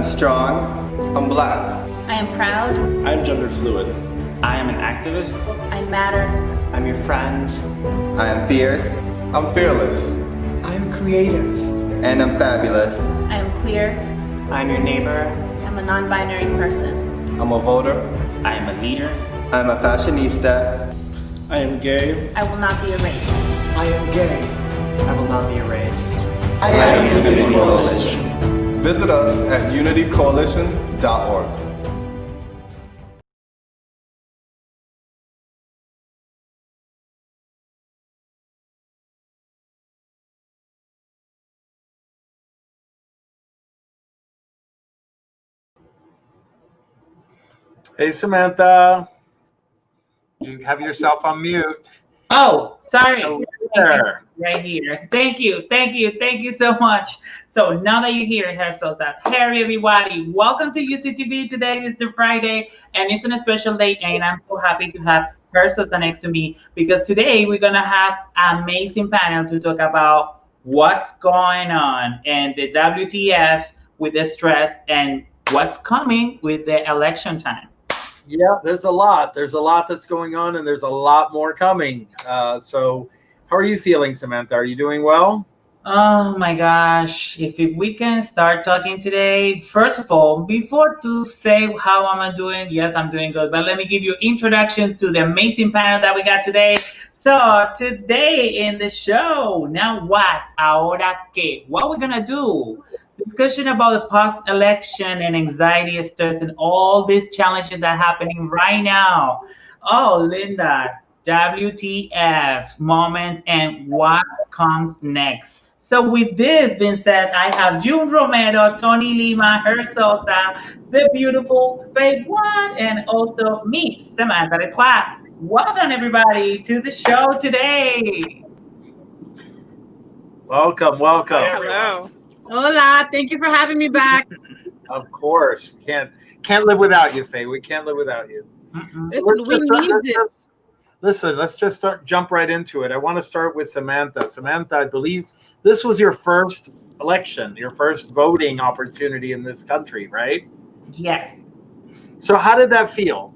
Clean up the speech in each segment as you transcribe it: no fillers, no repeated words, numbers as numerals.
I'm strong. I'm black. I am proud. I'm gender fluid. I am an activist. I matter. I'm your friend. I am fierce. I'm fearless. I'm creative. And I'm fabulous. I am queer. I'm your neighbor. I'm a non-binary person. I'm a voter. I am a leader. I'm a fashionista. I am gay. I will not be erased. I am gay. I will not be erased. I am Unity Coalition. Visit us at unitycoalition.org. Hey, Samantha. You have yourself on mute. Oh, sorry. Oh, there. Right here. Thank you. Thank you so much. So now that you're here, Hair SOSA, hey everybody, welcome to UCTV. Today is the Friday and it's a special day, and I'm so happy to have Hair SOSA next to me because today we're gonna have an amazing panel to talk about what's going on and the WTF with the stress and what's coming with the election time. Yeah, there's a lot. There's a lot that's going on, and there's a lot more coming. So how are you feeling, Samantha? Are you doing well? Oh my gosh, if we can start talking today, first of all, before to say how I'm doing, yes, I'm doing good, but let me give you introductions to the amazing panel that we got today. So today in the show, now what? Ahora qué? What we're gonna do? Discussion about the post-election and anxiety, stress, and all these challenges that are happening right now. Oh, Linda, WTF moments and what comes next. So with this being said, I have June Romero, Tony Lima, Hair SOSA, the beautiful Fake One, and also me, Samantha Letois. Welcome everybody to the show today. Welcome. Hello. Hola, thank you for having me back. Of course. Can't live without you, Faye. We can't live without you. So let's just jump right into it. I want to start with Samantha. Samantha, I believe this was your first election, your first voting opportunity in this country, right? Yes. So how did that feel?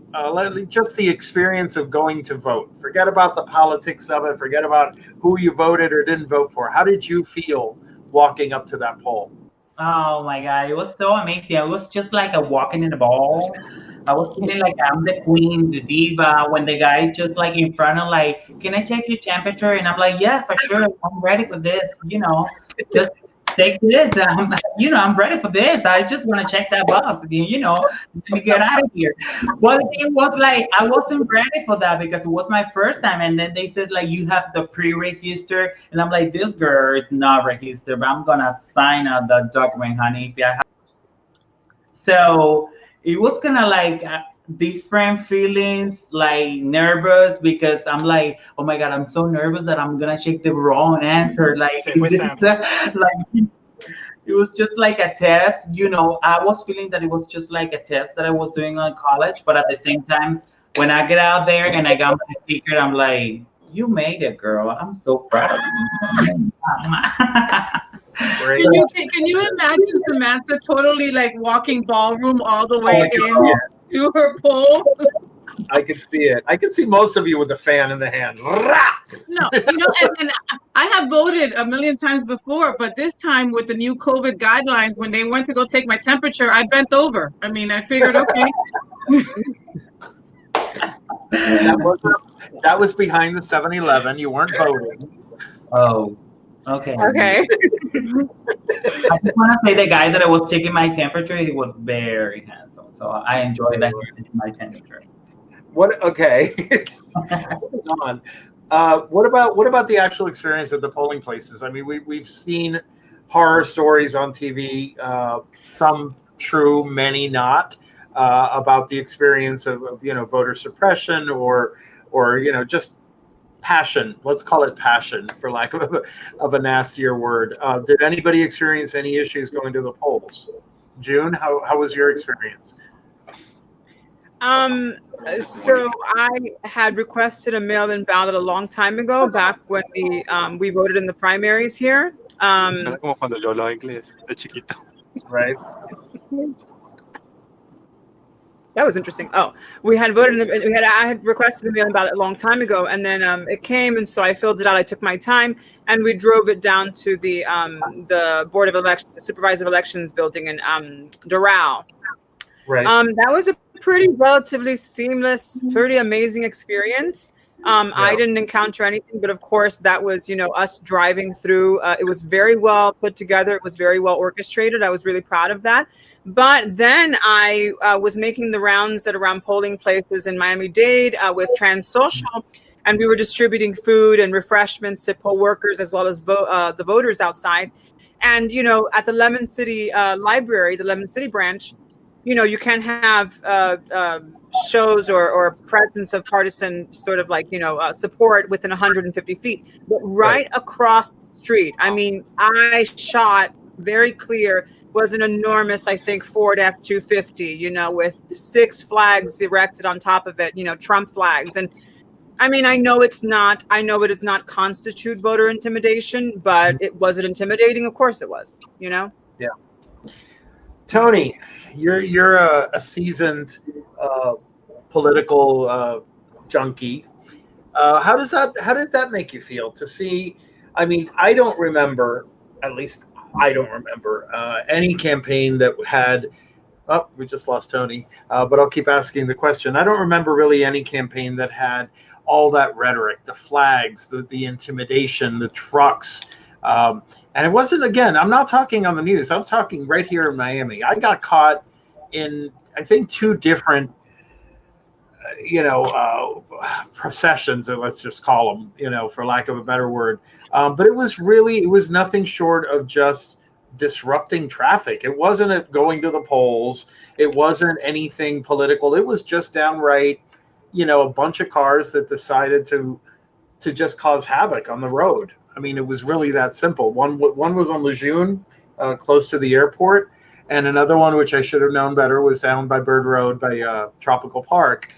Just the experience of going to vote. Forget about the politics of it. Forget about who you voted or didn't vote for. How did you feel walking up to that poll? Oh my God, it was so amazing. It was just like a walking in the ball. I was feeling like I'm the queen, the diva, when the guy just like in front of like, can I check your temperature? And I'm like, yeah, for sure. I'm ready for this. Just take this. I'm ready for this. I just want to check that box. Let me get out of here. But it was like, I wasn't ready for that because it was my first time. And then they said like, you have the pre-register. And I'm like, this girl is not registered, but I'm going to sign out the document, honey. So it was kind of like different feelings, like nervous, because I'm like, oh my God, I'm so nervous that I'm gonna check the wrong answer. Like, it was just like a test. I was feeling that it was just like a test that I was doing on college, but at the same time, when I get out there and I got my speaker, I'm like, you made it, girl. I'm so proud of you. Can you imagine Samantha totally like walking ballroom all the way to her poll? I can see it. I can see most of you with a fan in the hand. No, and I have voted a million times before, but this time with the new COVID guidelines, when they went to go take my temperature, I bent over. I mean, I figured, okay. That was behind the 7-Eleven. You weren't voting. Oh, okay. Okay. I just want to say the guy that I was checking my temperature, he was very handsome. So I enjoyed that he checking my temperature. Okay. Moving on. What about the actual experience at the polling places? I mean, we've seen horror stories on TV, some true, many not, about the experience of voter suppression or just passion. Let's call it passion, for lack of a nastier word. Did anybody experience any issues going to the polls? June, how was your experience? So I had requested a mail-in ballot a long time ago, back when we voted in the primaries here. Right. That was interesting. Oh, we had voted. I had requested a mail-in ballot a long time ago, and then it came, and so I filled it out. I took my time, and we drove it down to the Board of Elections, the Supervisor of Elections building in Doral. Right. That was a pretty relatively seamless, pretty amazing experience. I didn't encounter anything, but of course that was, us driving through. It was very well put together. It was very well orchestrated. I was really proud of that. But then I was making the rounds around polling places in Miami-Dade with Transsocial, and we were distributing food and refreshments to poll workers as well as the voters outside. And, at the Lemon City Library, the Lemon City branch, you can't have shows or presence of partisan sort of support within 150 feet. But right across the street, I mean, I shot very clear, was an enormous, I think, Ford F-250, with 6 flags erected on top of it, Trump flags. And I mean, I know it does not constitute voter intimidation, but was it intimidating? Of course it was, Yeah. Tony, you're a seasoned political junkie. How did that make you feel to see? I mean, I don't remember, at least I don't remember any campaign that had. Oh, we just lost Tony, but I'll keep asking the question. I don't remember really any campaign that had all that rhetoric, the flags, the intimidation, the trucks. And it wasn't, again, I'm not talking on the news. I'm talking right here in Miami. I got caught in, I think, 2 different, processions, or let's just call them, for lack of a better word. But it was nothing short of just disrupting traffic. It wasn't going to the polls. It wasn't anything political. It was just downright, a bunch of cars that decided to just cause havoc on the road. I mean, it was really that simple. One was on Lejeune, close to the airport, and another one, which I should have known better, was down by Bird Road by Tropical Park.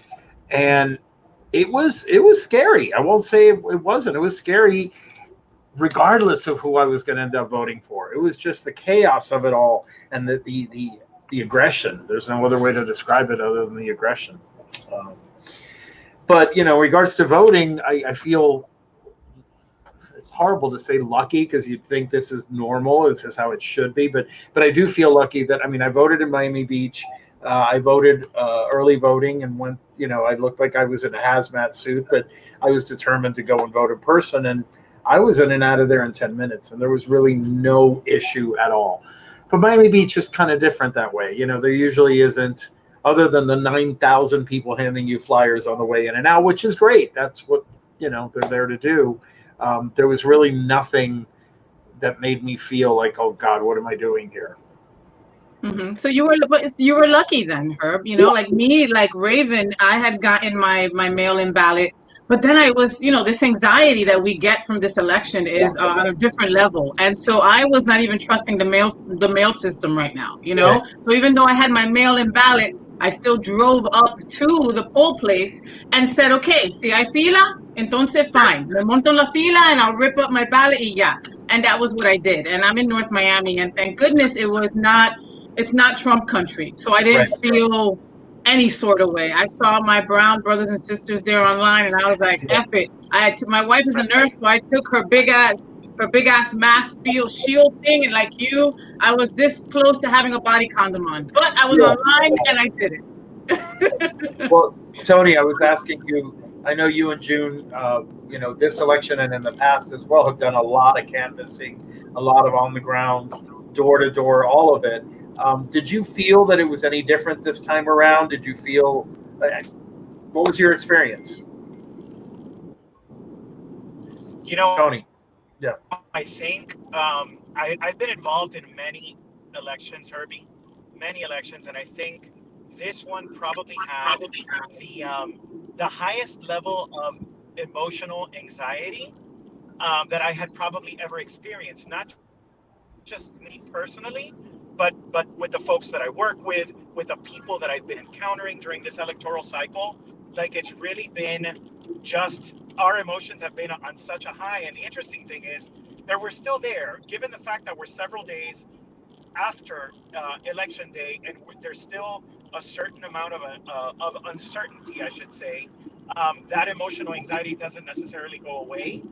And it was scary. I won't say it wasn't. It was scary regardless of who I was going to end up voting for. It was just the chaos of it all and the aggression. There's no other way to describe it other than the aggression. But, in regards to voting, I feel it's horrible to say lucky because you'd think this is normal. This is how it should be. But I do feel lucky that, I voted in Miami Beach. I voted early voting and went, I looked like I was in a hazmat suit, but I was determined to go and vote in person. And I was in and out of there in 10 minutes, and there was really no issue at all. But Miami Beach is kind of different that way. There usually isn't, other than the 9,000 people handing you flyers on the way in and out, which is great. That's what, they're there to do. There was really nothing that made me feel like, oh God, what am I doing here? Mm-hmm. So you were lucky then, Herb. Like me, like Raven, I had gotten my mail-in ballot, but then I was, this anxiety that we get from this election is on a different level, and so I was not even trusting the mail system right now. Right. So even though I had my mail-in ballot, I still drove up to the poll place and said, okay, si hay fila, entonces fine, me monto en la fila and I'll rip up my ballot y ya. And that was what I did. And I'm in North Miami, and thank goodness it's not Trump country. So I didn't feel any sort of way. I saw my brown brothers and sisters there online, and I was like, F it. My wife is a nurse, so I took her big ass mask shield thing, and like you, I was this close to having a body condom on. But I was online and I did it. Well, Tony, I was asking you, I know you and June, this election and in the past as well, have done a lot of canvassing, a lot of on the ground, door to door, all of it. Did you feel that it was any different this time around? Did you feel, what was your experience? Tony. Yeah. I think I've been involved in many elections, Herbie, many elections, and I think this one probably had the highest level of emotional anxiety that I had probably ever experienced, not just me personally, but with the folks that I work with the people that I've been encountering during this electoral cycle. Like, it's really been just, our emotions have been on such a high. And the interesting thing is that we're still there, given the fact that we're several days after election day, and there's still a certain amount of uncertainty, I should say, that emotional anxiety doesn't necessarily go away.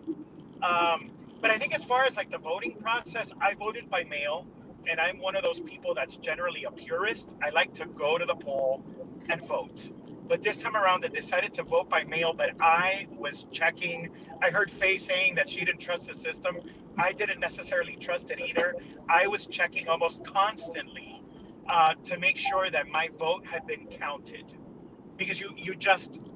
But I think as far as like the voting process, I voted by mail, and I'm one of those people that's generally a purist. I like to go to the poll and vote. But this time around, I decided to vote by mail, but I was checking. I heard Faye saying that she didn't trust the system. I didn't necessarily trust it either. I was checking almost constantly to make sure that my vote had been counted. Because you just,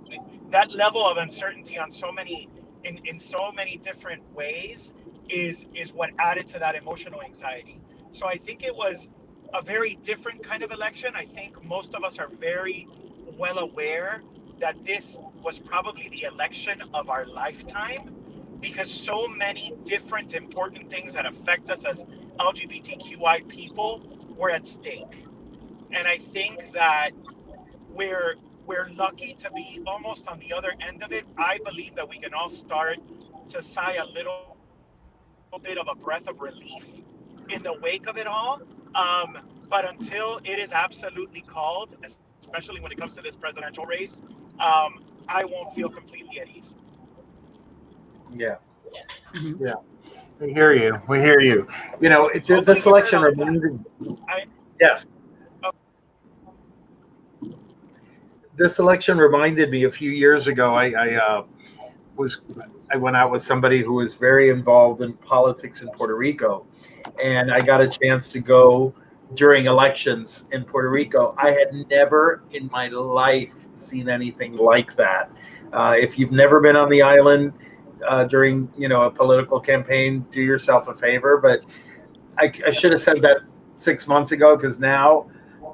that level of uncertainty on so many, in so many different ways is what added to that emotional anxiety. So I think it was a very different kind of election. I think most of us are very well aware that this was probably the election of our lifetime, because so many different important things that affect us as LGBTQI people were at stake. And I think that we're lucky to be almost on the other end of it. I believe that we can all start to sigh a little bit of a breath of relief in the wake of it all. But until it is absolutely called, especially when it comes to this presidential race, I won't feel completely at ease. Yeah. Yeah. We hear you. We hear you. You know, this election reminded. Yes. This election reminded me a few years ago. I went out with somebody who was very involved in politics in Puerto Rico, and I got a chance to go during elections in Puerto Rico. I had never in my life seen anything like that. If you've never been on the island during a political campaign, do yourself a favor. But I should have said that 6 months ago, because now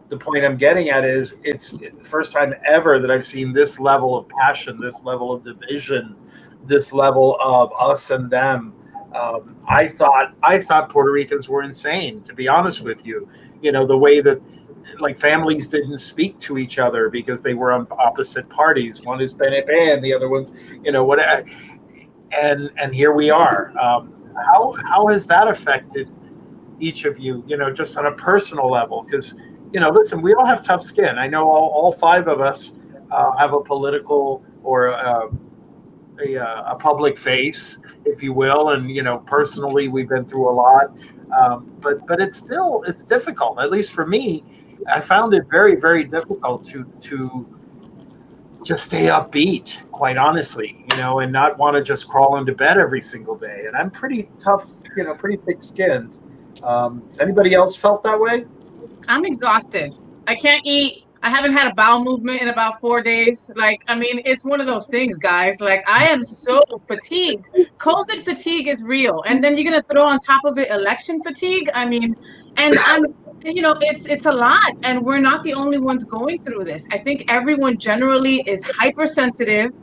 the point I'm getting at is it's the first time ever that I've seen this level of passion, this level of division, this level of us and them. I thought Puerto Ricans were insane, to be honest with you. The way that like families didn't speak to each other because they were on opposite parties. One is PNP and the other one's, what. And here we are. How has that affected each of you? Just on a personal level, because. Listen, we all have tough skin. I know all five of us have a political or a public face, if you will. And, personally, we've been through a lot. But it's difficult. At least for me, I found it very, very difficult to just stay upbeat, quite honestly, and not want to just crawl into bed every single day. And I'm pretty tough, pretty thick skinned. Has anybody else felt that way? I'm exhausted. I can't eat. I haven't had a bowel movement in about 4 days. It's one of those things, guys. I am so fatigued. COVID fatigue is real. And then you're going to throw on top of it election fatigue. It's a lot. And we're not the only ones going through this. I think everyone generally is hypersensitive.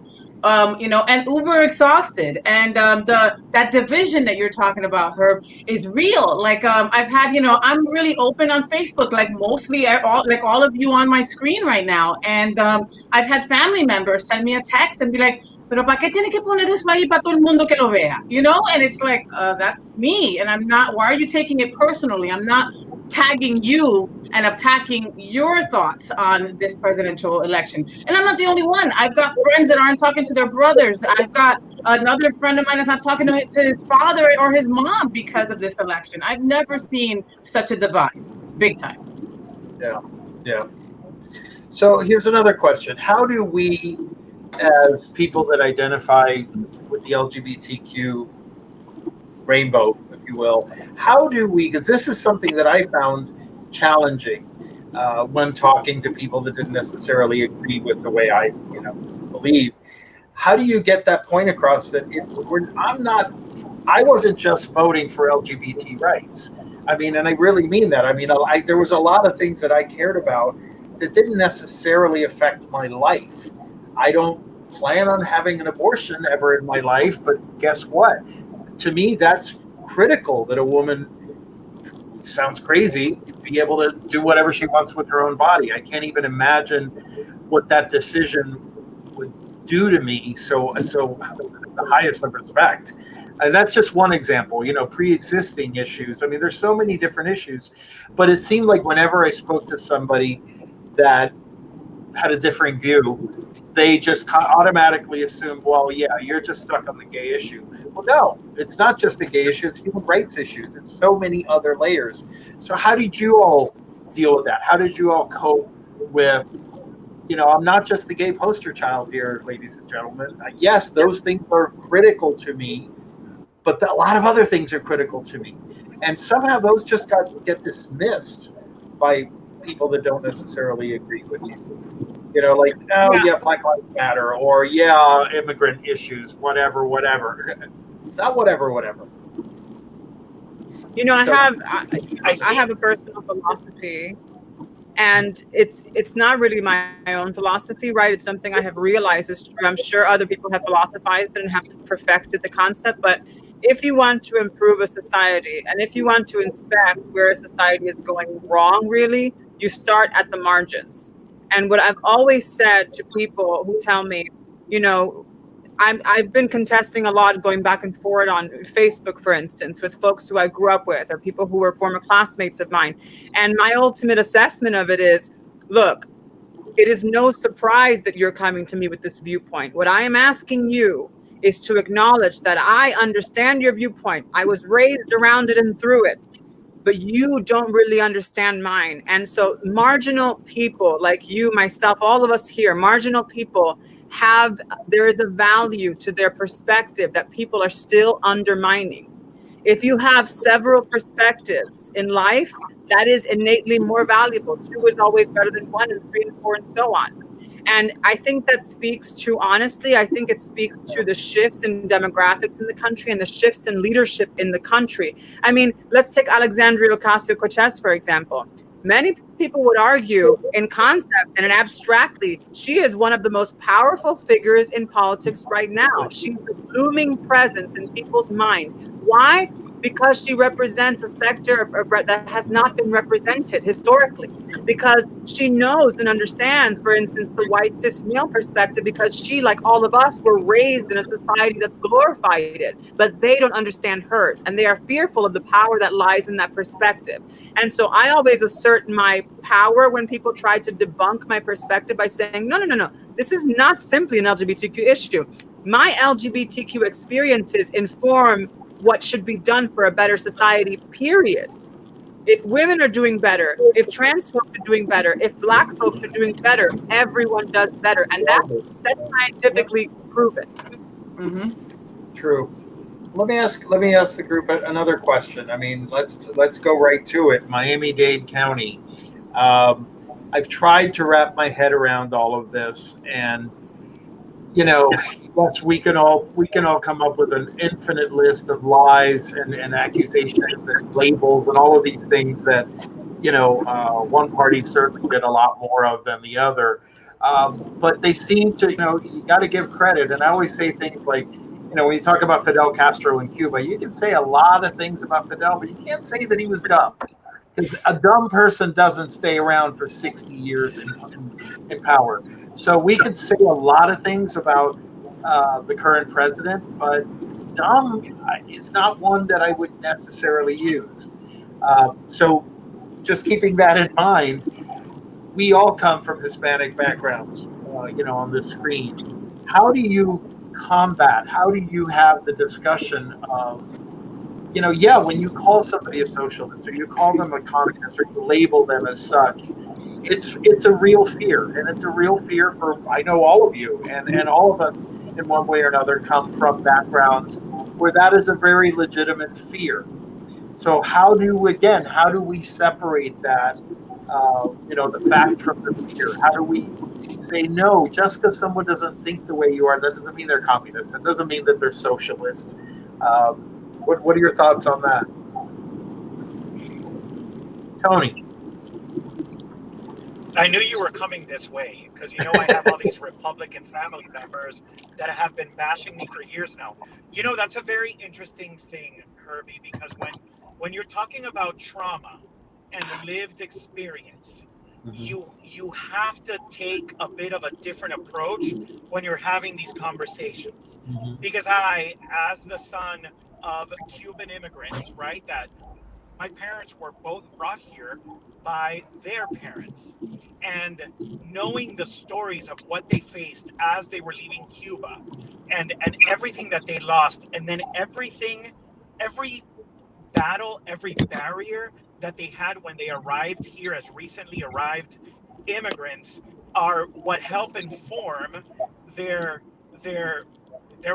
And uber exhausted, and that division that you're talking about, Herb, is real. I've had, I'm really open on Facebook, like mostly all of you on my screen right now, and I've had family members send me a text and be like, "Pero para qué tiene que poner eso ahí para todo el mundo que lo vea?" And it's like, that's me, and I'm not. Why are you taking it personally? I'm not tagging you and attacking your thoughts on this presidential election. And I'm not the only one. I've got friends that aren't talking to their brothers. I've got another friend of mine that's not talking to his father or his mom because of this election. I've never seen such a divide, big time. Yeah. So here's another question. How do we, as people that identify with the LGBTQ rainbow, if you will, how do we, because this is something that I found challenging when talking to people that didn't necessarily agree with the way I believe. How do you get that point across that I wasn't just voting for LGBT rights. And I really mean that. There was a lot of things that I cared about that didn't necessarily affect my life. I don't plan on having an abortion ever in my life, but guess what? To me, that's critical that a woman, sounds crazy, be able to do whatever she wants with her own body. I can't even imagine what that decision due to me. So the highest of respect. And that's just one example, pre-existing issues. I mean, there's so many different issues, but it seemed like whenever I spoke to somebody that had a differing view, they just automatically assumed, well, yeah, you're just stuck on the gay issue. Well, no, it's not just a gay issue, it's human rights issues. It's so many other layers. So how did you all deal with that? How did you all cope with, I'm not just the gay poster child here, ladies and gentlemen. Yes, those things are critical to me, but a lot of other things are critical to me. And somehow those just get dismissed by people that don't necessarily agree with you. Like, oh, yeah, Black Lives Matter, or yeah, immigrant issues, whatever. It's not whatever. I have a personal philosophy, and it's not really my own philosophy, right? It's something I have realized is true. I'm sure other people have philosophized it and have perfected the concept, but if you want to improve a society, and if you want to inspect where a society is going wrong, really, you start at the margins. And what I've always said to people who tell me, I've been contesting a lot, going back and forth on Facebook, for instance, with folks who I grew up with or people who were former classmates of mine. And my ultimate assessment of it is, look, it is no surprise that you're coming to me with this viewpoint. What I am asking you is to acknowledge that I understand your viewpoint. I was raised around it and through it, but you don't really understand mine. And so marginal people like you, myself, all of us here, marginal people there is a value to their perspective that people are still undermining. If you have several perspectives in life, that is innately more valuable. 2 is always better than 1, and 3 and 4 and so on. And I think that speaks to, honestly, I think it speaks to the shifts in demographics in the country and the shifts in leadership in the country. I mean, let's take Alexandria Ocasio-Cortez, for example. Many people would argue in concept and abstractly, she is one of the most powerful figures in politics right now. She's a looming presence in people's mind. Why? Because she represents a sector that has not been represented historically, because she knows and understands, for instance, the white cis male perspective, because she, like all of us, were raised in a society that's glorified it, but they don't understand hers, and they are fearful of the power that lies in that perspective. And so I always assert my power when people try to debunk my perspective by saying, no, this is not simply an LGBTQ issue. My LGBTQ experiences inform what should be done for a better society, period. If women are doing better, if trans folks are doing better, if Black folks are doing better, everyone does better. And that's scientifically proven. Mm-hmm. True. Let me ask the group another question. I mean, let's go right to it. Miami-Dade County. I've tried to wrap my head around all of this, and yes, we can all come up with an infinite list of lies and accusations and labels and all of these things that one party certainly did a lot more of than the other. But they seem to, you got to give credit. And I always say things like, when you talk about Fidel Castro in Cuba, you can say a lot of things about Fidel, but you can't say that he was dumb. Because a dumb person doesn't stay around for 60 years in power. So we could say a lot of things about the current president, but dumb is not one that I would necessarily use. So just keeping that in mind, we all come from Hispanic backgrounds, on this screen. How do you combat? How do you have the discussion of, when you call somebody a socialist or you call them a communist or you label them as such, it's a real fear, and it's a real fear for, I know, all of you and all of us in one way or another come from backgrounds where that is a very legitimate fear. So how do we separate that, the fact from the fear? How do we say, no, just because someone doesn't think the way you are, that doesn't mean they're communists. That doesn't mean that they're socialists. What are your thoughts on that? Tony? I knew you were coming this way because I have all these Republican family members that have been bashing me for years now. That's a very interesting thing, Herbie, because when you're talking about trauma and lived experience, you have to take a bit of a different approach when you're having these conversations. Because I, as the son of Cuban immigrants, right, that my parents were both brought here by their parents, and knowing the stories of what they faced as they were leaving Cuba, and everything that they lost, and then every battle, every barrier that they had when they arrived here as recently arrived immigrants, are what help inform their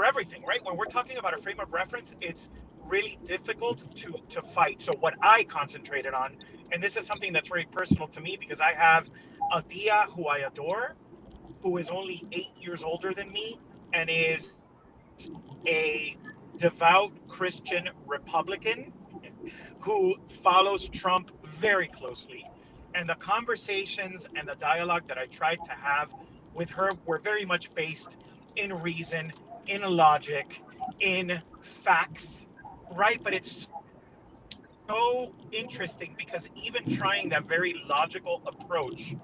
everything, right? When we're talking about a frame of reference, it's really difficult to fight. So what I concentrated on, and this is something that's very personal to me, because I have a tia who I adore, who is only 8 years older than me and is a devout Christian Republican who follows Trump very closely. And the conversations and the dialogue that I tried to have with her were very much based in reason, in logic, in facts, right? But it's so interesting because even trying that very logical approach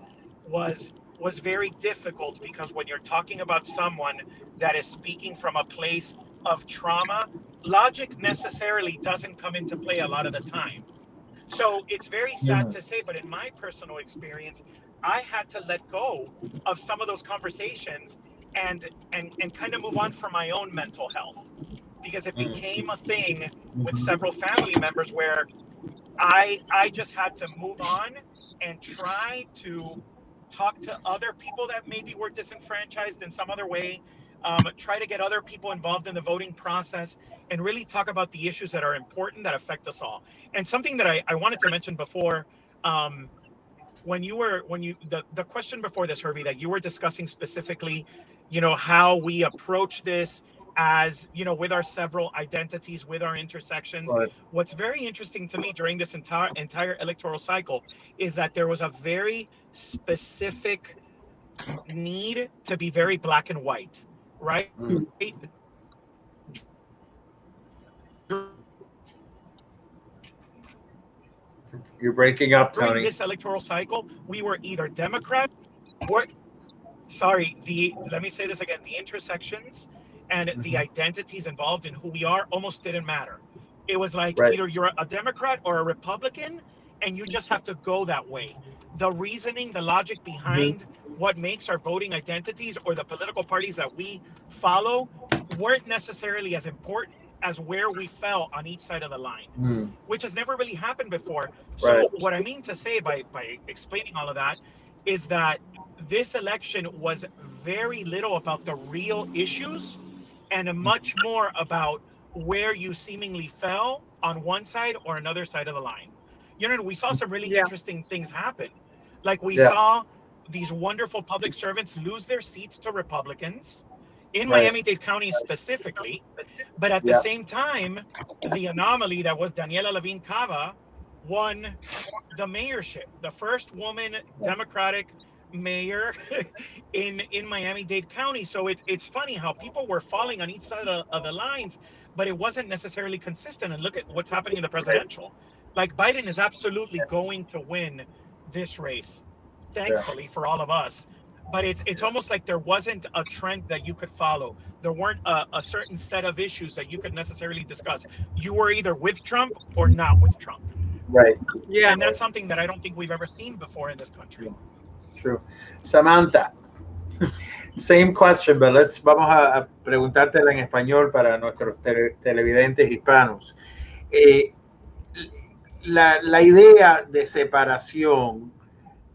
was very difficult, because when you're talking about someone that is speaking from a place of trauma, logic necessarily doesn't come into play a lot of the time. So it's very sad to say, but in my personal experience, I had to let go of some of those conversations and kind of move on for my own mental health, because it became a thing with several family members where I just had to move on and try to talk to other people that maybe were disenfranchised in some other way, try to get other people involved in the voting process, and really talk about the issues that are important, that affect us all. And something that I wanted to mention before, the question before this, Herbie, that you were discussing specifically, how we approach this as, with our several identities, with our intersections. Right. What's very interesting to me during this entire electoral cycle is that there was a very specific need to be very black and white, right? You're breaking up, Tony. During this electoral cycle, we were either Democrat or, let me say this again, the intersections and the identities involved in who we are almost didn't matter. It was like either you're a Democrat or a Republican, and you just have to go that way. The reasoning, the logic behind what makes our voting identities or the political parties that we follow weren't necessarily as important as where we fell on each side of the line, which has never really happened before. So what I mean to say by explaining all of that is that this election was very little about the real issues and much more about where you seemingly fell on one side or another side of the line. We saw some really interesting things happen. Like we saw these wonderful public servants lose their seats to Republicans in Miami-Dade County specifically. But at the same time, the anomaly that was Daniela Levine Cava won the mayorship, the first woman Democratic mayor in Miami-Dade County. So it's funny how people were falling on each side of the lines, but it wasn't necessarily consistent. And look at what's happening in the presidential. Like Biden is absolutely going to win this race, thankfully for all of us. But it's almost like there wasn't a trend that you could follow. There weren't a certain set of issues that you could necessarily discuss. You were either with Trump or not with Trump. Right. Yeah. And that's something that I don't think we've ever seen before in this country. True. Samantha, same question, but vamos a preguntártela en español para nuestros televidentes hispanos. La idea de separación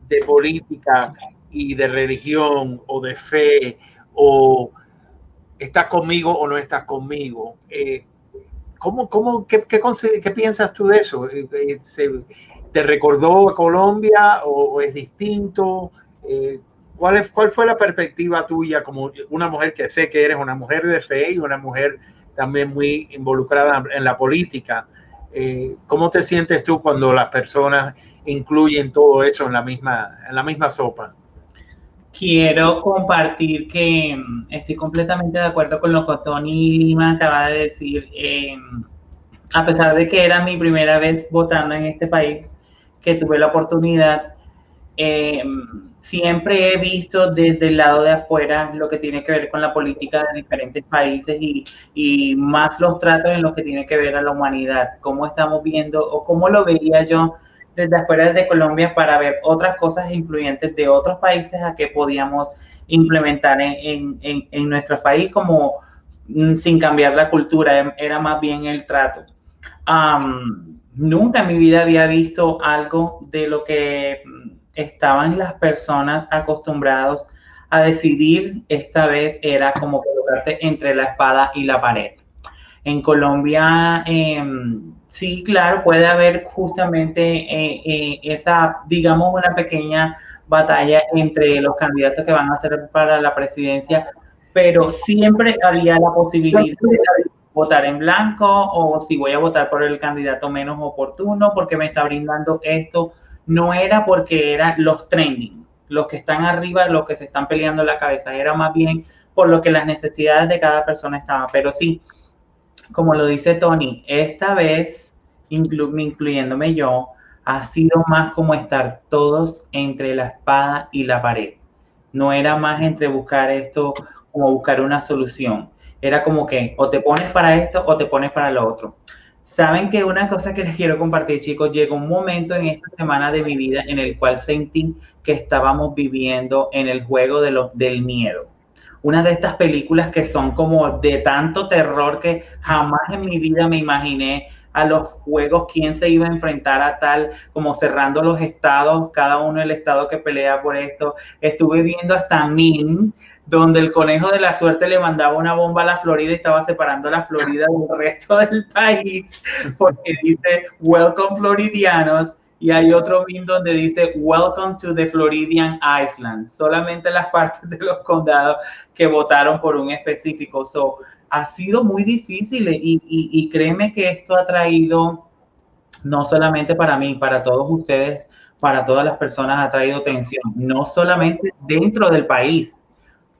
de política y de religión o de fe, o estás conmigo o no estás conmigo, ¿qué piensas tú de eso? ¿Te recordó a Colombia o es distinto? ¿Cuál fue la perspectiva tuya como una mujer que sé que eres una mujer de fe y una mujer también muy involucrada en la política? ¿Cómo te sientes tú cuando las personas incluyen todo eso en la misma sopa? Quiero compartir que estoy completamente de acuerdo con lo que Tony Lima acaba de decir. A pesar de que era mi primera vez votando en este país, que tuve la oportunidad Eh, Siempre he visto desde el lado de afuera lo que tiene que ver con la política de diferentes países y más los tratos en lo que tiene que ver a la humanidad. Cómo estamos viendo o cómo lo vería yo desde afuera, desde Colombia, para ver otras cosas influyentes de otros países a que podíamos implementar en nuestro país como sin cambiar la cultura, era más bien el trato. Nunca en mi vida había visto algo de lo que estaban las personas acostumbrados a decidir. Esta vez era como colocarte entre la espada y la pared. En Colombia, sí, claro, puede haber justamente esa, digamos, una pequeña batalla entre los candidatos que van a ser para la presidencia, pero siempre había la posibilidad de votar en blanco o si voy a votar por el candidato menos oportuno porque me está brindando esto. No era porque eran los trending, los que están arriba, los que se están peleando la cabeza, era más bien por lo que las necesidades de cada persona estaban. Pero sí, como lo dice Tony, esta vez, incluyéndome yo, ha sido más como estar todos entre la espada y la pared. No era más entre buscar esto, como buscar una solución. Era como que o te pones para esto o te pones para lo otro. Saben que una cosa que les quiero compartir, chicos, llegó un momento en esta semana de mi vida en el cual sentí que estábamos viviendo en el juego del miedo. Una de estas películas que son como de tanto terror que jamás en mi vida me imaginé a los juegos quién se iba a enfrentar a tal, como cerrando los estados, cada uno el estado que pelea por esto. Estuve viendo hasta Min, donde el conejo de la suerte le mandaba una bomba a la Florida y estaba separando la Florida del resto del país, porque dice, welcome Floridianos. Y hay otro meme donde dice, welcome to the Floridian Island. Solamente las partes de los condados que votaron por un específico. So, ha sido muy difícil y créeme que esto ha traído, no solamente para mí, para todos ustedes, para todas las personas, ha traído tensión, no solamente dentro del país,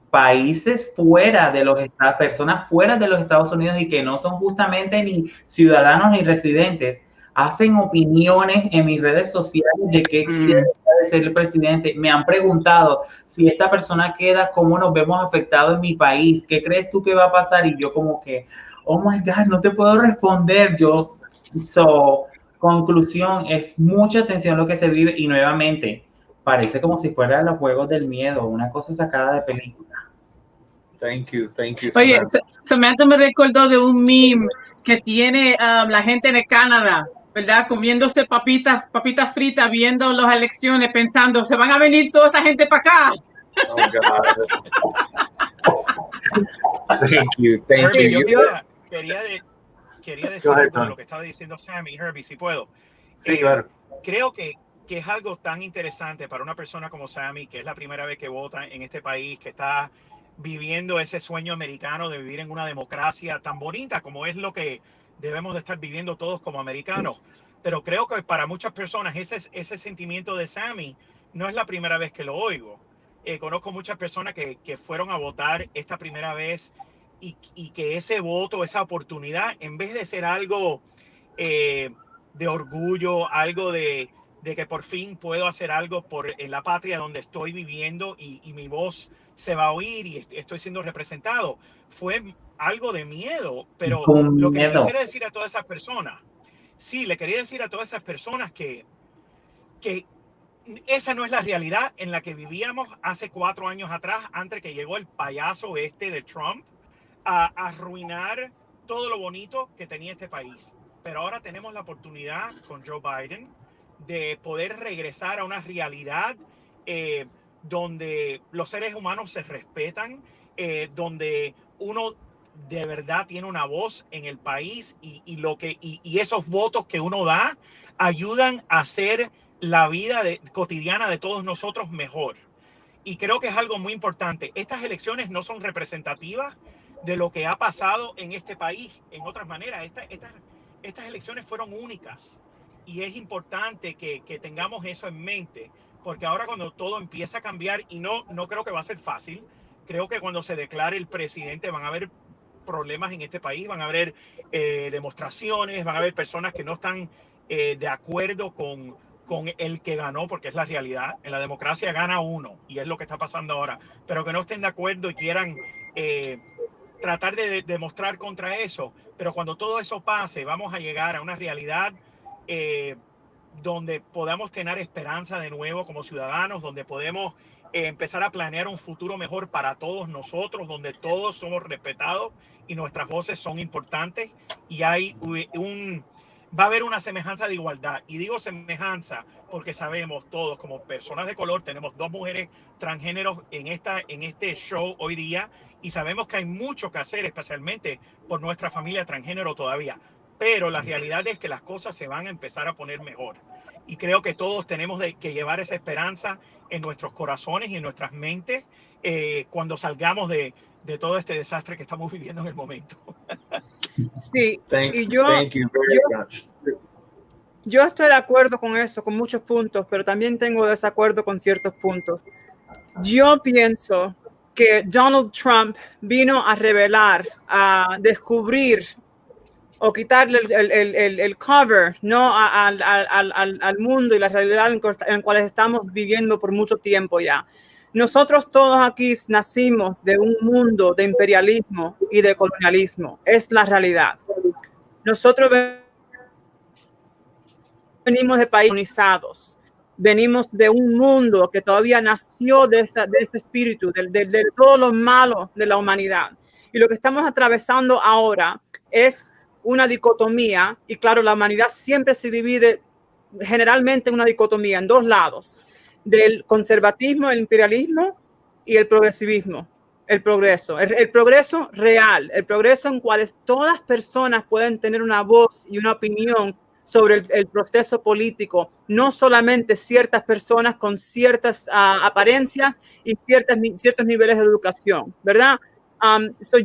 países fuera de los Estados, personas fuera de los Estados Unidos y que no son justamente ni ciudadanos ni residentes, hacen opiniones en mis redes sociales de qué quiere ser el presidente. Me han preguntado si esta persona queda, cómo nos vemos afectados en mi país, qué crees tú que va a pasar, y yo como que, oh my God, no te puedo responder. Conclusión, es mucha tensión lo que se vive y nuevamente parece como si fuera los juegos del miedo, una cosa sacada de película. Thank you, Samantha. Oye, Samantha me recordó de un meme que tiene la gente en Canadá, ¿verdad? Comiéndose papitas fritas, viendo las elecciones, pensando, se van a venir toda esa gente para acá. Oh, God. Thank you. Quería decir algo de lo que estaba diciendo Sammy, Herbie, si puedo. Sí, claro. Creo que es algo tan interesante para una persona como Sammy, que es la primera vez que vota en este país, que está viviendo ese sueño americano de vivir en una democracia tan bonita como es lo que debemos de estar viviendo todos como americanos. Pero creo que para muchas personas ese sentimiento de Sammy no es la primera vez que lo oigo. Conozco muchas personas que fueron a votar esta primera vez y que ese voto, esa oportunidad, en vez de ser algo de orgullo, algo de que por fin puedo hacer algo en la patria donde estoy viviendo y mi voz se va a oír y estoy siendo representado, fue algo de miedo. Pero lo que le quisiera decir a todas esas personas, le quería decir a todas esas personas que esa no es la realidad en la que vivíamos hace 4 años atrás, antes que llegó el payaso de Trump a arruinar todo lo bonito que tenía este país. Pero ahora tenemos la oportunidad con Joe Biden de poder regresar a una realidad donde los seres humanos se respetan, donde uno de verdad tiene una voz en el país y esos votos que uno da ayudan a hacer la vida cotidiana de todos nosotros mejor. Y creo que es algo muy importante. Estas elecciones no son representativas de lo que ha pasado en este país. En otras maneras, estas elecciones fueron únicas y es importante que tengamos eso en mente, porque ahora cuando todo empieza a cambiar, y no creo que va a ser fácil, creo que cuando se declare el presidente van a haber problemas en este país, van a haber demostraciones, van a haber personas que no están de acuerdo con con el que ganó, porque es la realidad. En la democracia gana uno y es lo que está pasando ahora, pero que no estén de acuerdo y quieran tratar de demostrar contra eso. Pero cuando todo eso pase, vamos a llegar a una realidad donde podamos tener esperanza de nuevo como ciudadanos, donde podemos empezar a planear un futuro mejor para todos nosotros, donde todos somos respetados y nuestras voces son importantes, y hay va a haber una semejanza de igualdad. Y digo semejanza porque sabemos todos, como personas de color, tenemos 2 mujeres transgéneros en este show hoy día, y sabemos que hay mucho que hacer, especialmente por nuestra familia transgénero todavía. Pero la realidad es que las cosas se van a empezar a poner mejor. Y creo que todos tenemos que llevar esa esperanza en nuestros corazones y en nuestras mentes cuando salgamos de todo este desastre que estamos viviendo en el momento. Sí, Thank y you very much. Yo estoy de acuerdo con eso, con muchos puntos, pero también tengo desacuerdo con ciertos puntos. Yo pienso que Donald Trump vino a revelar, a descubrir o quitarle el cover, ¿no? al mundo y la realidad en cuales estamos viviendo por mucho tiempo ya. Nosotros todos aquí nacimos de un mundo de imperialismo y de colonialismo. Es la realidad. Nosotros venimos de países colonizados. Venimos de un mundo que todavía nació de ese espíritu, de todo lo malo de la humanidad. Y lo que estamos atravesando ahora es una dicotomía, y claro, la humanidad siempre se divide generalmente en una dicotomía, en 2 lados, del conservatismo, el imperialismo y el progresivismo, el progreso real, el progreso en cual todas personas pueden tener una voz y una opinión sobre el proceso político, no solamente ciertas personas con ciertas apariencias y ciertos niveles de educación, ¿verdad?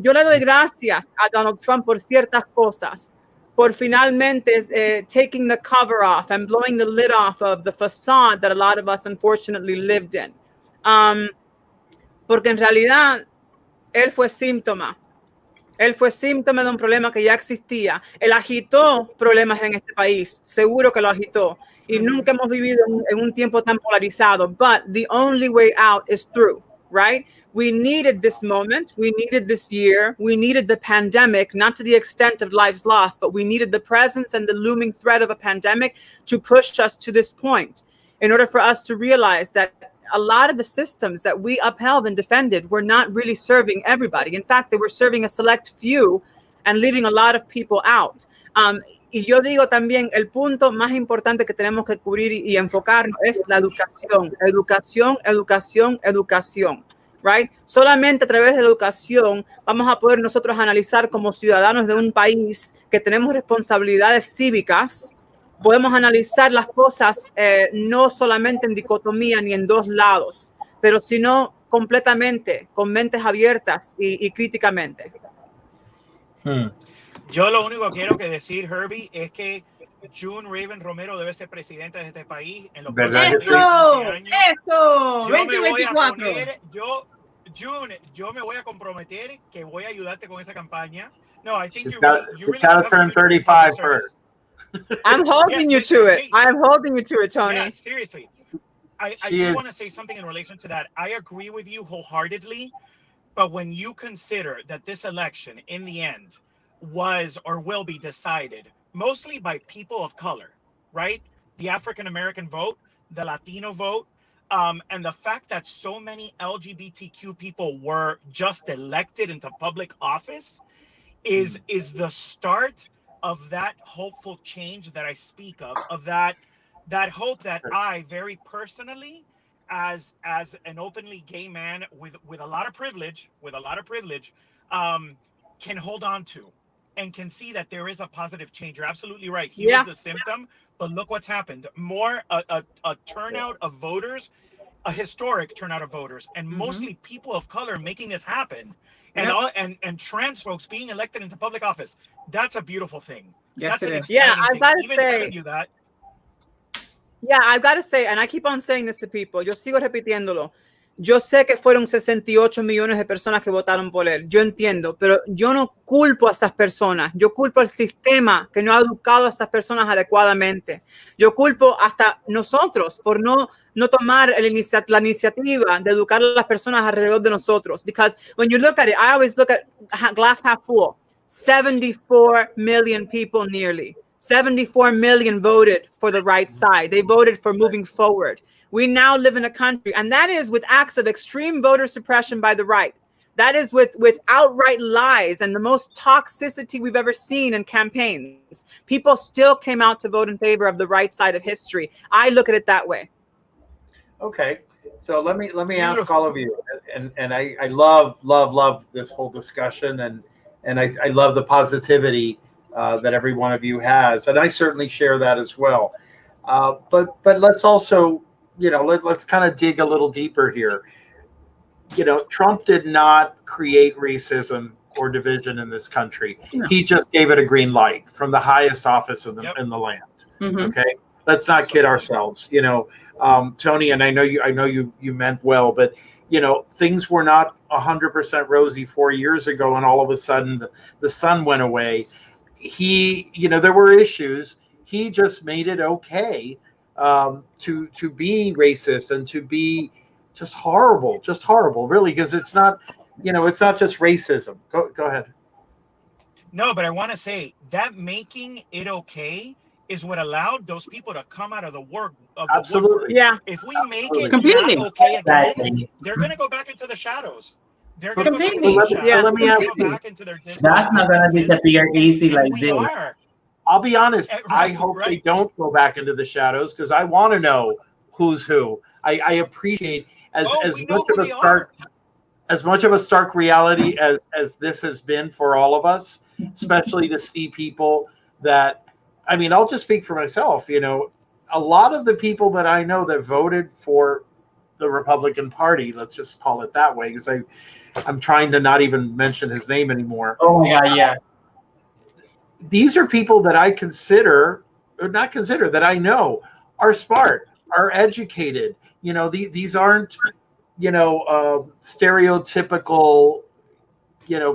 Yo le doy gracias a Donald Trump por ciertas cosas, por finalmente taking the cover off and blowing the lid off of the facade that a lot of us unfortunately lived in. Porque en realidad él fue síntoma de un problema que ya existía. Él agitó problemas en este país, seguro que lo agitó. Y nunca hemos vivido en un tiempo tan polarizado. But the only way out is through, right? We needed this moment. We needed this year. We needed the pandemic, not to the extent of lives lost, but we needed the presence and the looming threat of a pandemic to push us to this point in order for us to realize that a lot of the systems that we upheld and defended were not really serving everybody. In fact, they were serving a select few and leaving a lot of people out. Y yo digo también, el punto más importante que tenemos que cubrir y enfocarnos es la educación, educación, educación, educación, right? Solamente a través de la educación vamos a poder nosotros analizar como ciudadanos de un país que tenemos responsabilidades cívicas. Podemos analizar las cosas no solamente en dicotomía ni en 2 lados, pero sino completamente, con mentes abiertas y críticamente. Yo lo único que quiero decir, Herbie, es que June Raven Romero debe ser presidenta de este país en los próximos 15 años. ¡Eso! Yo 2024. June, yo me voy a comprometer que voy a ayudarte con esa campaña. No, I think you really got to turn 35 first. I'm holding you to it. I'm holding you to it, Tony. Yeah, seriously. I do want to say something in relation to that. I agree with you wholeheartedly, but when you consider that this election in the end was or will be decided mostly by people of color, right? The African-American vote, the Latino vote, and the fact that so many LGBTQ people were just elected into public office is the start of that hopeful change that I speak of that hope that I very personally, as an openly gay man with a lot of privilege, can hold on to and can see that there is a positive change. You're absolutely right. He was the symptom, but look what's happened. More a turnout of voters, a historic turnout of voters, and mostly people of color making this happen. And trans folks being elected into public office. That's a beautiful thing. Yes, it is. Yeah, I've got to say. That. Yeah, I've got to say, and I keep on saying this to people. Yo sigo repitiéndolo. Yo sé que fueron 68 millones de personas que votaron por él, yo entiendo, pero yo no culpo a esas personas, yo culpo al sistema que no ha educado a esas personas adecuadamente. Yo culpo hasta nosotros por no tomar la iniciativa de educar a las personas alrededor de nosotros. Because when you look at it, I always look at glass half full. 74 million people nearly. 74 million voted for the right side. They voted for moving forward. We now live in a country, and that is with acts of extreme voter suppression by the right. That is with outright lies and the most toxicity we've ever seen in campaigns. People still came out to vote in favor of the right side of history. I look at it that way. Okay, so let me ask all of you, and I love this whole discussion, and I love the positivity that every one of you has, and I certainly share that as well. But let's also, let's kind of dig a little deeper here. Trump did not create racism or division in this country. No. He just gave it a green light from the highest office in the land. Mm-hmm. Okay, let's not kid ourselves. Tony, and I know you meant well, but things were not 100% rosy 4 years ago, and all of a sudden the sun went away. There were issues. He just made it okay to be racist and to be just horrible, really, because it's not just racism. Go ahead. No, but I want to say that making it okay is what allowed those people to come out of the work. Absolutely. Yeah. If we make it completely not okay again, they're going to go back into the shadows. They're going to go let me ask you. Back into their That's not going to disappear easy like this. I'll be honest. I hope they don't go back into the shadows, because I want to know who's who. I appreciate as much of a stark reality as this has been for all of us, especially to see people that, I'll just speak for myself. A lot of the people that I know that voted for the Republican Party, let's just call it that way, because I'm trying to not even mention his name anymore. Oh my God, yeah. These are people that I that I know are smart, are educated. These aren't, stereotypical,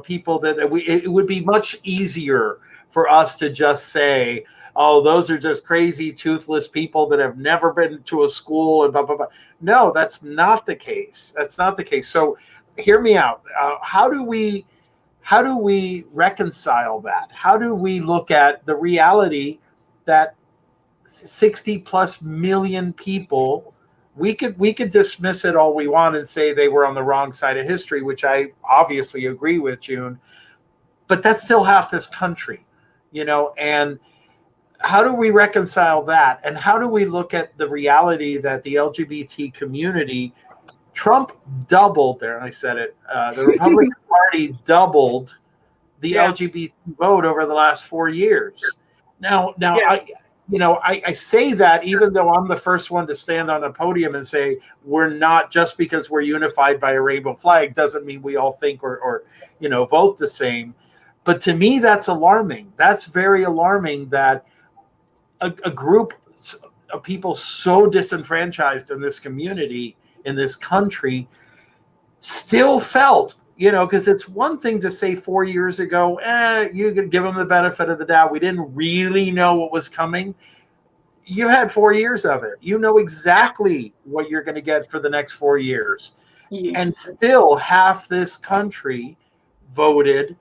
people that it would be much easier for us to just say, oh, those are just crazy, toothless people that have never been to a school and blah, blah, blah. No, that's not the case. That's not the case. So hear me out. How do we reconcile that? How do we look at the reality that 60 plus million people, we could dismiss it all we want and say they were on the wrong side of history, which I obviously agree with, June, but that's still half this country, and how do we reconcile that? And how do we look at the reality that the LGBT community, Trump doubled there, and I said it, the Republican Party doubled the LGBT vote over the last 4 years. Now, I say that even though I'm the first one to stand on a podium and say we're not, just because we're unified by a rainbow flag doesn't mean we all think or vote the same. But to me, that's alarming. That's very alarming that a group of people so disenfranchised in this community, in this country, still felt, because it's one thing to say 4 years ago, you could give them the benefit of the doubt. We didn't really know what was coming. You had 4 years of it. You know exactly what you're going to get for the next 4 years. Yes. And still half this country voted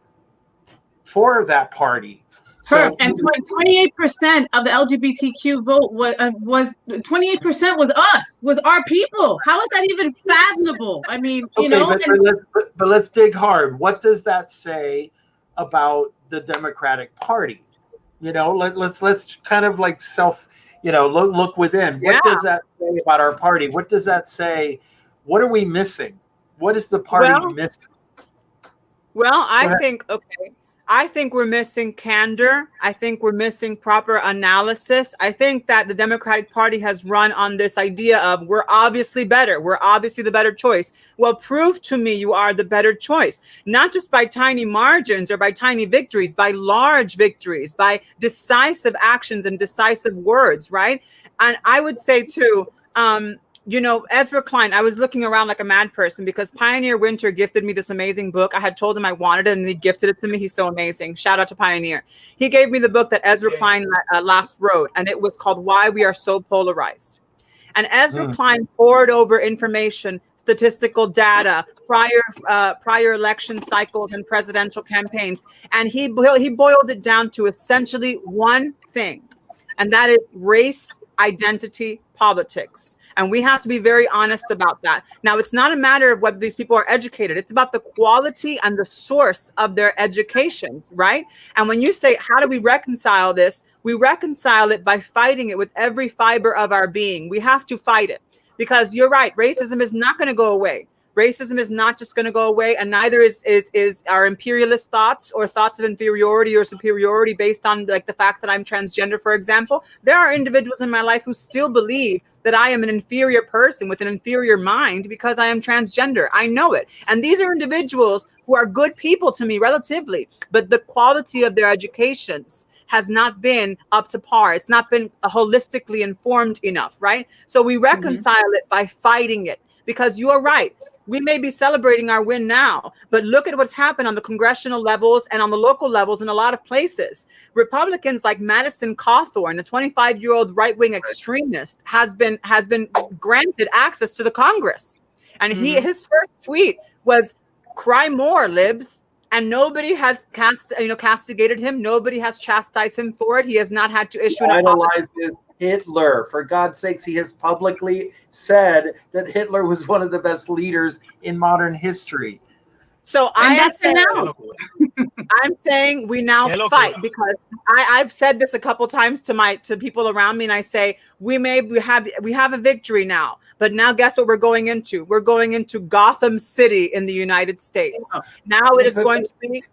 for that party. So, and 28% of the LGBTQ vote was 28% was us, was our people. How is that even fathomable? But let's dig hard. What does that say about the Democratic Party? Let's kind of like look within. What does that say about our party? What does that say? What are we missing? What is the party missing? Well, I think we're missing candor. I think we're missing proper analysis. I think that the Democratic Party has run on this idea of we're obviously better. We're obviously the better choice. Well, prove to me you are the better choice, not just by tiny margins or by tiny victories, by large victories, by decisive actions and decisive words, right? And I would say too, Ezra Klein, I was looking around like a mad person because Pioneer Winter gifted me this amazing book. I had told him I wanted it and he gifted it to me. He's so amazing. Shout out to Pioneer. He gave me the book that Ezra Klein last wrote, and it was called Why We Are So Polarized. And Ezra Klein poured over information, statistical data, prior election cycles and presidential campaigns. And he boiled it down to essentially one thing, and that is race, identity, politics. And we have to be very honest about that. Now, it's not a matter of whether these people are educated. It's about the quality and the source of their educations, right? And when you say, how do we reconcile this? We reconcile it by fighting it with every fiber of our being. We have to fight it because you're right. Racism is not going to go away. Racism is not just going to go away, and neither is our imperialist thoughts or thoughts of inferiority or superiority based on like the fact that I'm transgender, for example. There are individuals in my life who still believe that I am an inferior person with an inferior mind because I am transgender. I know it. And these are individuals who are good people to me relatively, but the quality of their educations has not been up to par. It's not been holistically informed enough, right? So we reconcile it by fighting it, because you are right. We may be celebrating our win now, but look at what's happened on the congressional levels and on the local levels in a lot of places. Republicans like Madison Cawthorn, a 25-year-old right-wing extremist, has been granted access to the Congress. And his first tweet was, "Cry more, libs." And nobody has castigated him. Nobody has chastised him for it. He has not had to issue an apology. Hitler. For God's sakes, he has publicly said that Hitler was one of the best leaders in modern history. So I'm saying we now fight, because I've said this a couple times to people around me, and I say we have a victory now, but now guess what we're going into? We're going into Gotham City in the United States. Now it is going to be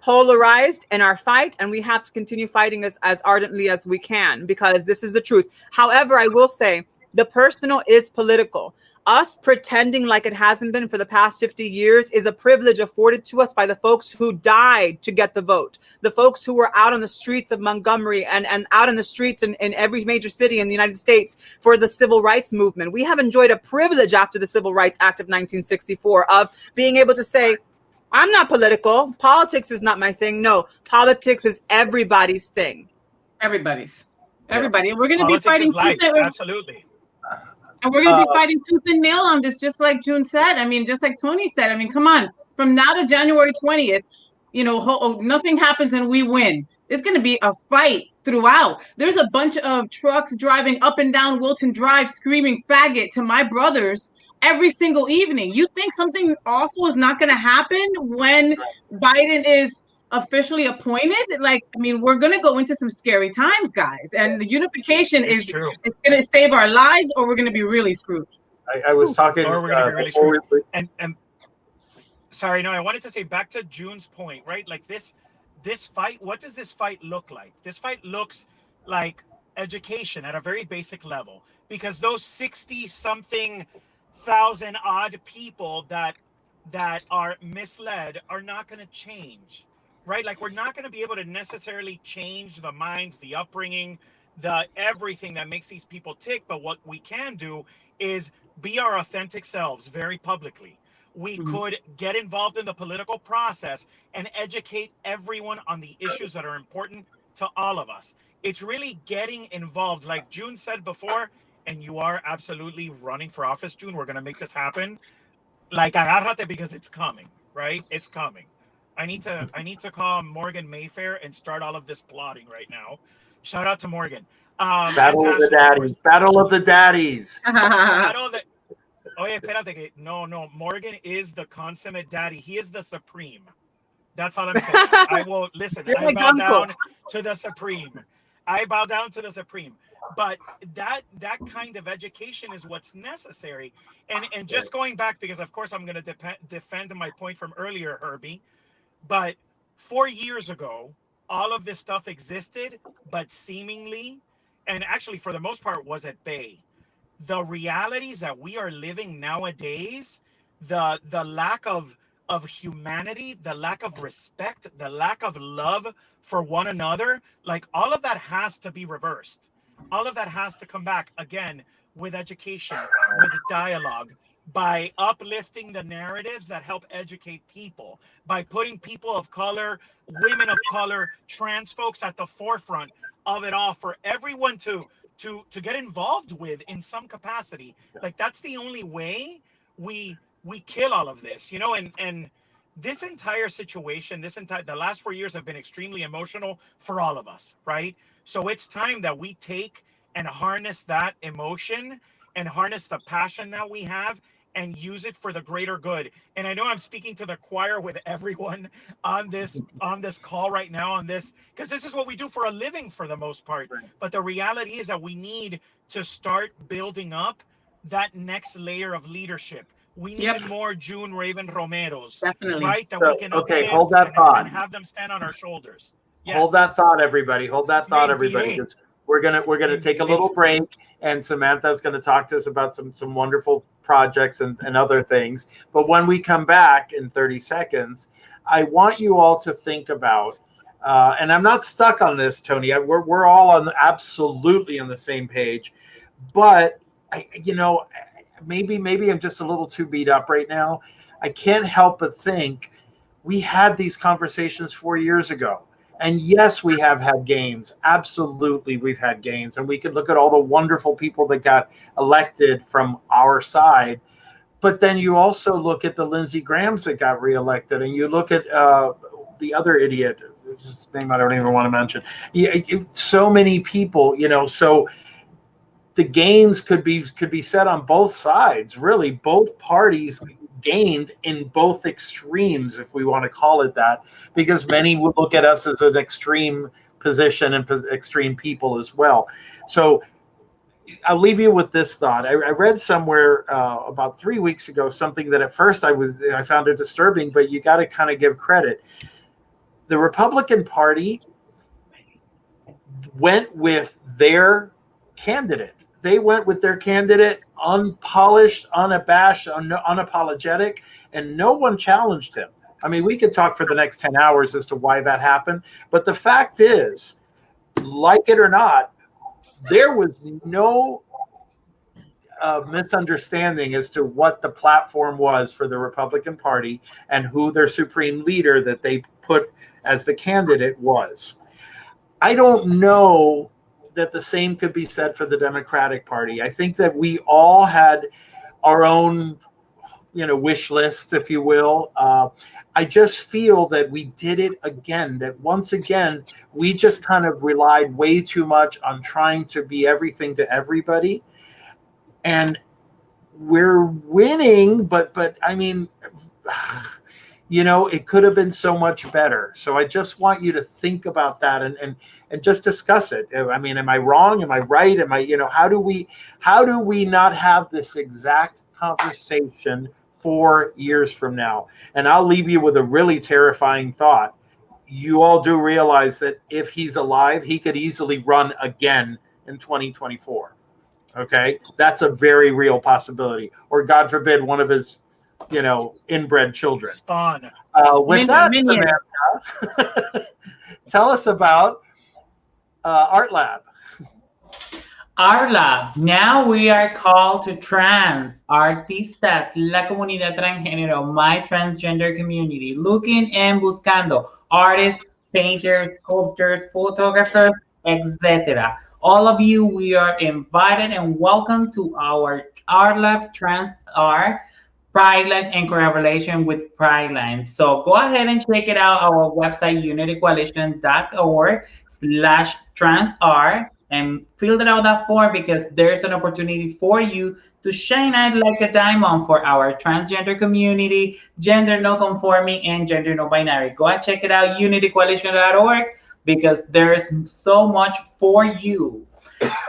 polarized in our fight, and we have to continue fighting as ardently as we can, because this is the truth. However, I will say the personal is political. Us pretending like it hasn't been for the past 50 years is a privilege afforded to us by the folks who died to get the vote, the folks who were out on the streets of Montgomery and out in the streets in every major city in the United States for the civil rights movement. We have enjoyed a privilege after the Civil Rights Act of 1964 of being able to say, I'm not political. Politics is not my thing. No, politics is everybody's thing. Everybody. And we're going to be fighting. Absolutely. And we're going to be fighting tooth and nail on this, just like June said. I mean, just like Tony said. I mean, come on. From now to January 20th, nothing happens and we win. It's going to be a fight throughout. There's a bunch of trucks driving up and down Wilton Drive screaming faggot to my brothers every single evening. You think something awful is not going to happen when Biden is officially appointed? Like, I mean, we're going to go into some scary times, guys. And the unification it's going to save our lives, or we're going to be really screwed. I was talking. Or we're going to be really screwed. And sorry, no, I wanted to say back to June's point, right? Like this fight, what does this fight look like? This fight looks like education at a very basic level, because those 60-something thousand odd people that are misled are not going to change, right? Like, we're not going to be able to necessarily change the minds, the upbringing, the everything that makes these people tick. But what we can do is be our authentic selves very publicly. We could get involved in the political process and educate everyone on the issues that are important to all of us. It's really getting involved, like June said before, and you are absolutely running for office, June. We're going to make this happen. Like, agárrate, because it's coming, right? It's coming. I need to call Morgan Mayfair and start all of this plotting right now. Shout out to Morgan. Battle of the Daddies. Battle of the Daddies. Oh yeah, espérate. No. Morgan is the consummate daddy. He is the supreme. That's all I'm saying. I will listen. I bow down to the supreme. But that kind of education is what's necessary. And just going back, because of course I'm going to defend my point from earlier, Herbie. But 4 years ago, all of this stuff existed, but seemingly, and actually for the most part, was at bay. The realities that we are living nowadays, the lack of humanity, the lack of respect, the lack of love for one another, like all of that has to be reversed. All of that has to come back. Again, with education, with dialogue, by uplifting the narratives that help educate people, by putting people of color, women of color, trans folks at the forefront of it all, for everyone to get involved with in some capacity. Like, that's the only way we kill all of this, you know. And this entire situation, the last 4 years have been extremely emotional for all of us, right? So it's time that we take and harness that emotion and harness the passion that we have and use it for the greater good. And I know I'm speaking to the choir with everyone on this call right now, on this, because this is what we do for a living for the most part. But the reality is that we need to start building up that next layer of leadership. We need more June Raven Romeros, Definitely. right? That So, we can okay, uplift hold that thought. and have them stand on our shoulders. Yes. Hold that thought, everybody. Hold that thought, everybody. Indeed. Because we're gonna take a little break, and Samantha's gonna talk to us about some wonderful projects and other things. But when we come back in 30 seconds, I want you all to think about, and I'm not stuck on this, Tony. We're all absolutely on the same page, but maybe I'm just a little too beat up right now. I can't help but think we had these conversations 4 years ago. And yes, we have had gains. Absolutely, we've had gains. And we could look at all the wonderful people that got elected from our side. But then you also look at the Lindsey Grahams that got reelected, and you look at the other idiot, whose name I don't even want to mention. So many people, so the gains could be said on both sides. Really, both parties gained in both extremes, if we want to call it that, because many would look at us as an extreme position and extreme people as well. So I'll leave you with this thought. I read somewhere about 3 weeks ago something that at first I found it disturbing, but you got to kind of give credit. The Republican Party went with their candidate. They went with their candidate, unpolished, unabashed, unapologetic, and no one challenged him. I mean, we could talk for the next 10 hours as to why that happened. But the fact is, like it or not, there was no misunderstanding as to what the platform was for the Republican Party and who their supreme leader that they put as the candidate was. I don't know that the same could be said for the Democratic Party. I think that we all had our own, wish list, if you will. I just feel that we did it again, that once again, we just kind of relied way too much on trying to be everything to everybody. And we're winning, but I mean, it could have been so much better. So I just want you to think about that and just discuss it. I mean, am I wrong? Am I right? Am I, how do we not have this exact conversation 4 years from now? And I'll leave you with a really terrifying thought. You all do realize that if he's alive, he could easily run again in 2024. Okay. That's a very real possibility. Or God forbid, one of his inbred children. Spawn. With that, Samantha, tell us about Art Lab. Art Lab. Now we are called to trans artistas, la comunidad transgénero, my transgender community, looking and buscando artists, painters, sculptors, photographers, etc. All of you, we are invited and welcome to our Art Lab Trans Art Pride Line and collaboration with Pride Line. So go ahead and check it out, our website, unitycoalition.org/transart, and fill it out that form, because there's an opportunity for you to shine out like a diamond for our transgender community, gender no conforming, and gender no binary. Go and check it out, unitycoalition.org, because there's so much for you.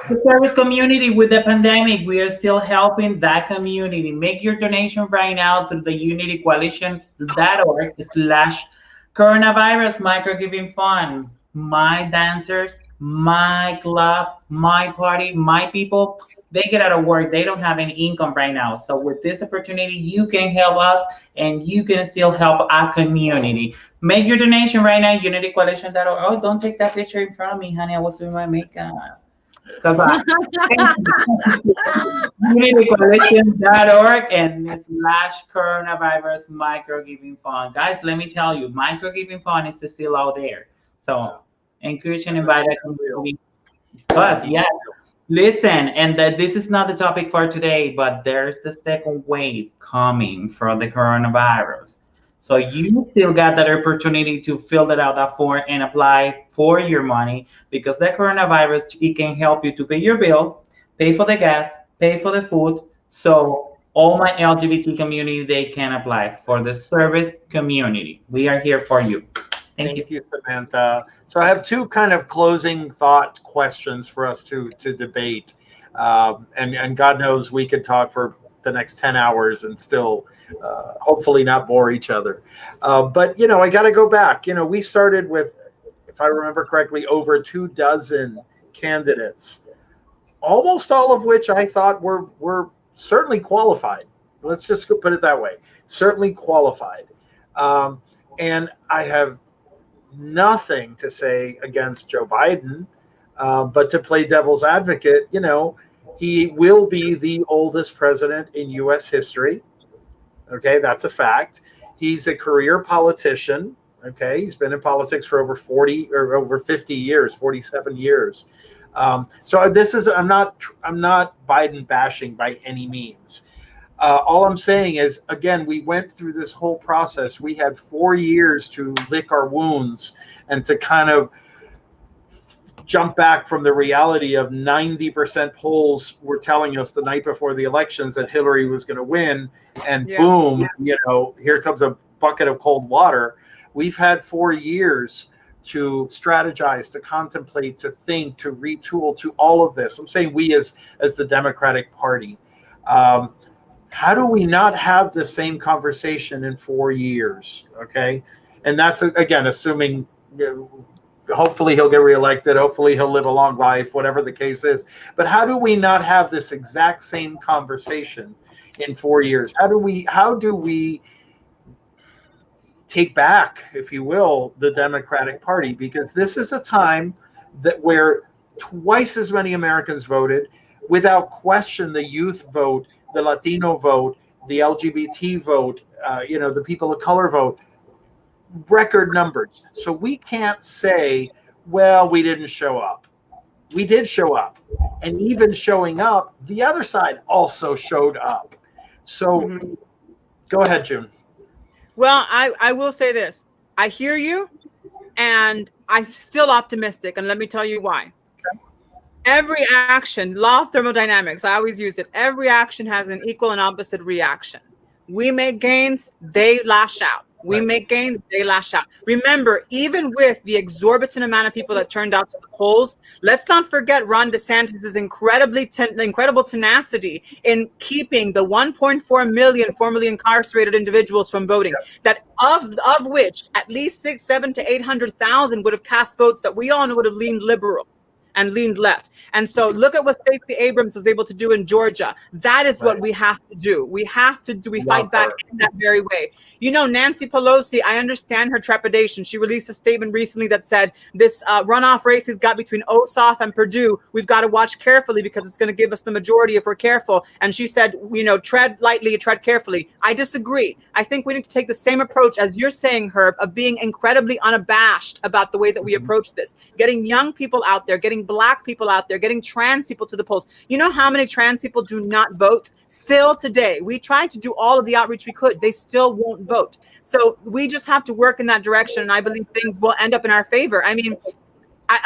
The service community, with the pandemic, we are still helping that community. Make your donation right now through the unitycoalition.org/coronavirus micro-giving fund. My dancers, my club, my party, my people, they get out of work. They don't have any income right now. So with this opportunity, you can help us and you can still help our community. Make your donation right now, unitycoalition.org. Oh, don't take that picture in front of me, honey. I was doing my makeup. SOSA. UnityCoalition.org and /coronavirus microgiving fund. Guys, let me tell you, microgiving fund is still out there. So encourage and invite a community. But yeah, listen, and this is not the topic for today, but there's the second wave coming for the coronavirus. So you still got that opportunity to fill that out that form and apply for your money, because the coronavirus, it can help you to pay your bill, pay for the gas, pay for the food. So all my LGBT community, they can apply for the service community. We are here for you. Thank you, Samantha. So I have two kind of closing thought questions for us to debate. And God knows we could talk for the next 10 hours and still hopefully not bore each other. But, you know, I got to go back. You know, we started with, if I remember correctly, over 24 candidates, almost all of which I thought were certainly qualified. Let's just put it that way. Certainly qualified. And I have nothing to say against Joe Biden, but to play devil's advocate, you know, he will be the oldest president in U.S. history. Okay, that's a fact. He's a career politician. Okay, he's been in politics for over 40 or over 50 years, 47 years. So this is, I'm not Biden bashing by any means. All I'm saying is, again, we went through this whole process. We had 4 years to lick our wounds and to kind of jump back from the reality of 90% polls were telling us the night before the elections that Hillary was going to win. And boom, you know, here comes a bucket of cold water. We've had 4 years to strategize, to contemplate, to think, to retool, to all of this. I'm saying we as the Democratic Party. How do we not have the same conversation in 4 years? Okay. And that's, again, assuming, hopefully he'll get reelected. Hopefully he'll live a long life, whatever the case is. But how do we not have this exact same conversation in 4 years? How do we take back, if you will, the Democratic Party? Because this is a time where twice as many Americans voted. Without question, the youth vote, the Latino vote, the LGBT vote, you know, the people of color vote, record numbers. So we can't say, well, we didn't show up. We did show up. And even showing up, the other side also showed up. So go ahead, June. Well, I will say this. I hear you, and I'm still optimistic, and let me tell you why. Every action, law of thermodynamics, I always use it. Every action has an equal and opposite reaction. We make gains, they lash out. We make gains, they lash out. Remember, even with the exorbitant amount of people that turned out to the polls, let's not forget Ron DeSantis' incredible tenacity in keeping the 1.4 million formerly incarcerated individuals from voting. That of which at least 600,000 to 800,000 would have cast votes that we all know would have leaned liberal and leaned left. And so look at what Stacey Abrams was able to do in Georgia. That is what we have to do. We fight back in that very way. You know, Nancy Pelosi, I understand her trepidation. She released a statement recently that said this runoff race we've got between Ossoff and Perdue, we've got to watch carefully because it's going to give us the majority if we're careful. And she said, you know, tread lightly, tread carefully. I disagree. I think we need to take the same approach as you're saying, Herb, of being incredibly unabashed about the way that we approach this. Getting young people out there, getting Black people out there, getting trans people to the polls. You know how many trans people do not vote? Still today, we tried to do all of the outreach we could. They still won't vote. So we just have to work in that direction. And I believe things will end up in our favor. I mean,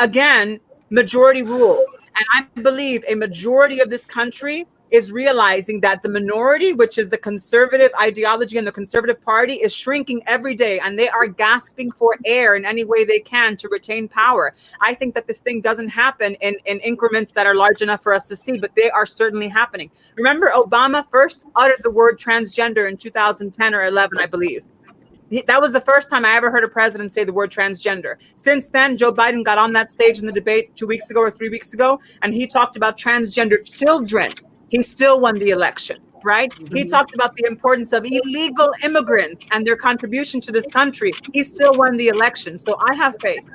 again, majority rules. And I believe a majority of this country is realizing that the minority, which is the conservative ideology and the conservative party, is shrinking every day, and they are gasping for air in any way they can to retain power. I think that this thing doesn't happen in increments that are large enough for us to see, but they are certainly happening. Remember, Obama first uttered the word transgender in 2010 or 11, I believe. That was the first time I ever heard a president say the word transgender. Since then, Joe Biden got on that stage in the debate 2 weeks ago or 3 weeks ago, and he talked about transgender children. He still won the election, right? He talked about the importance of illegal immigrants and their contribution to this country. He still won the election. So I have faith.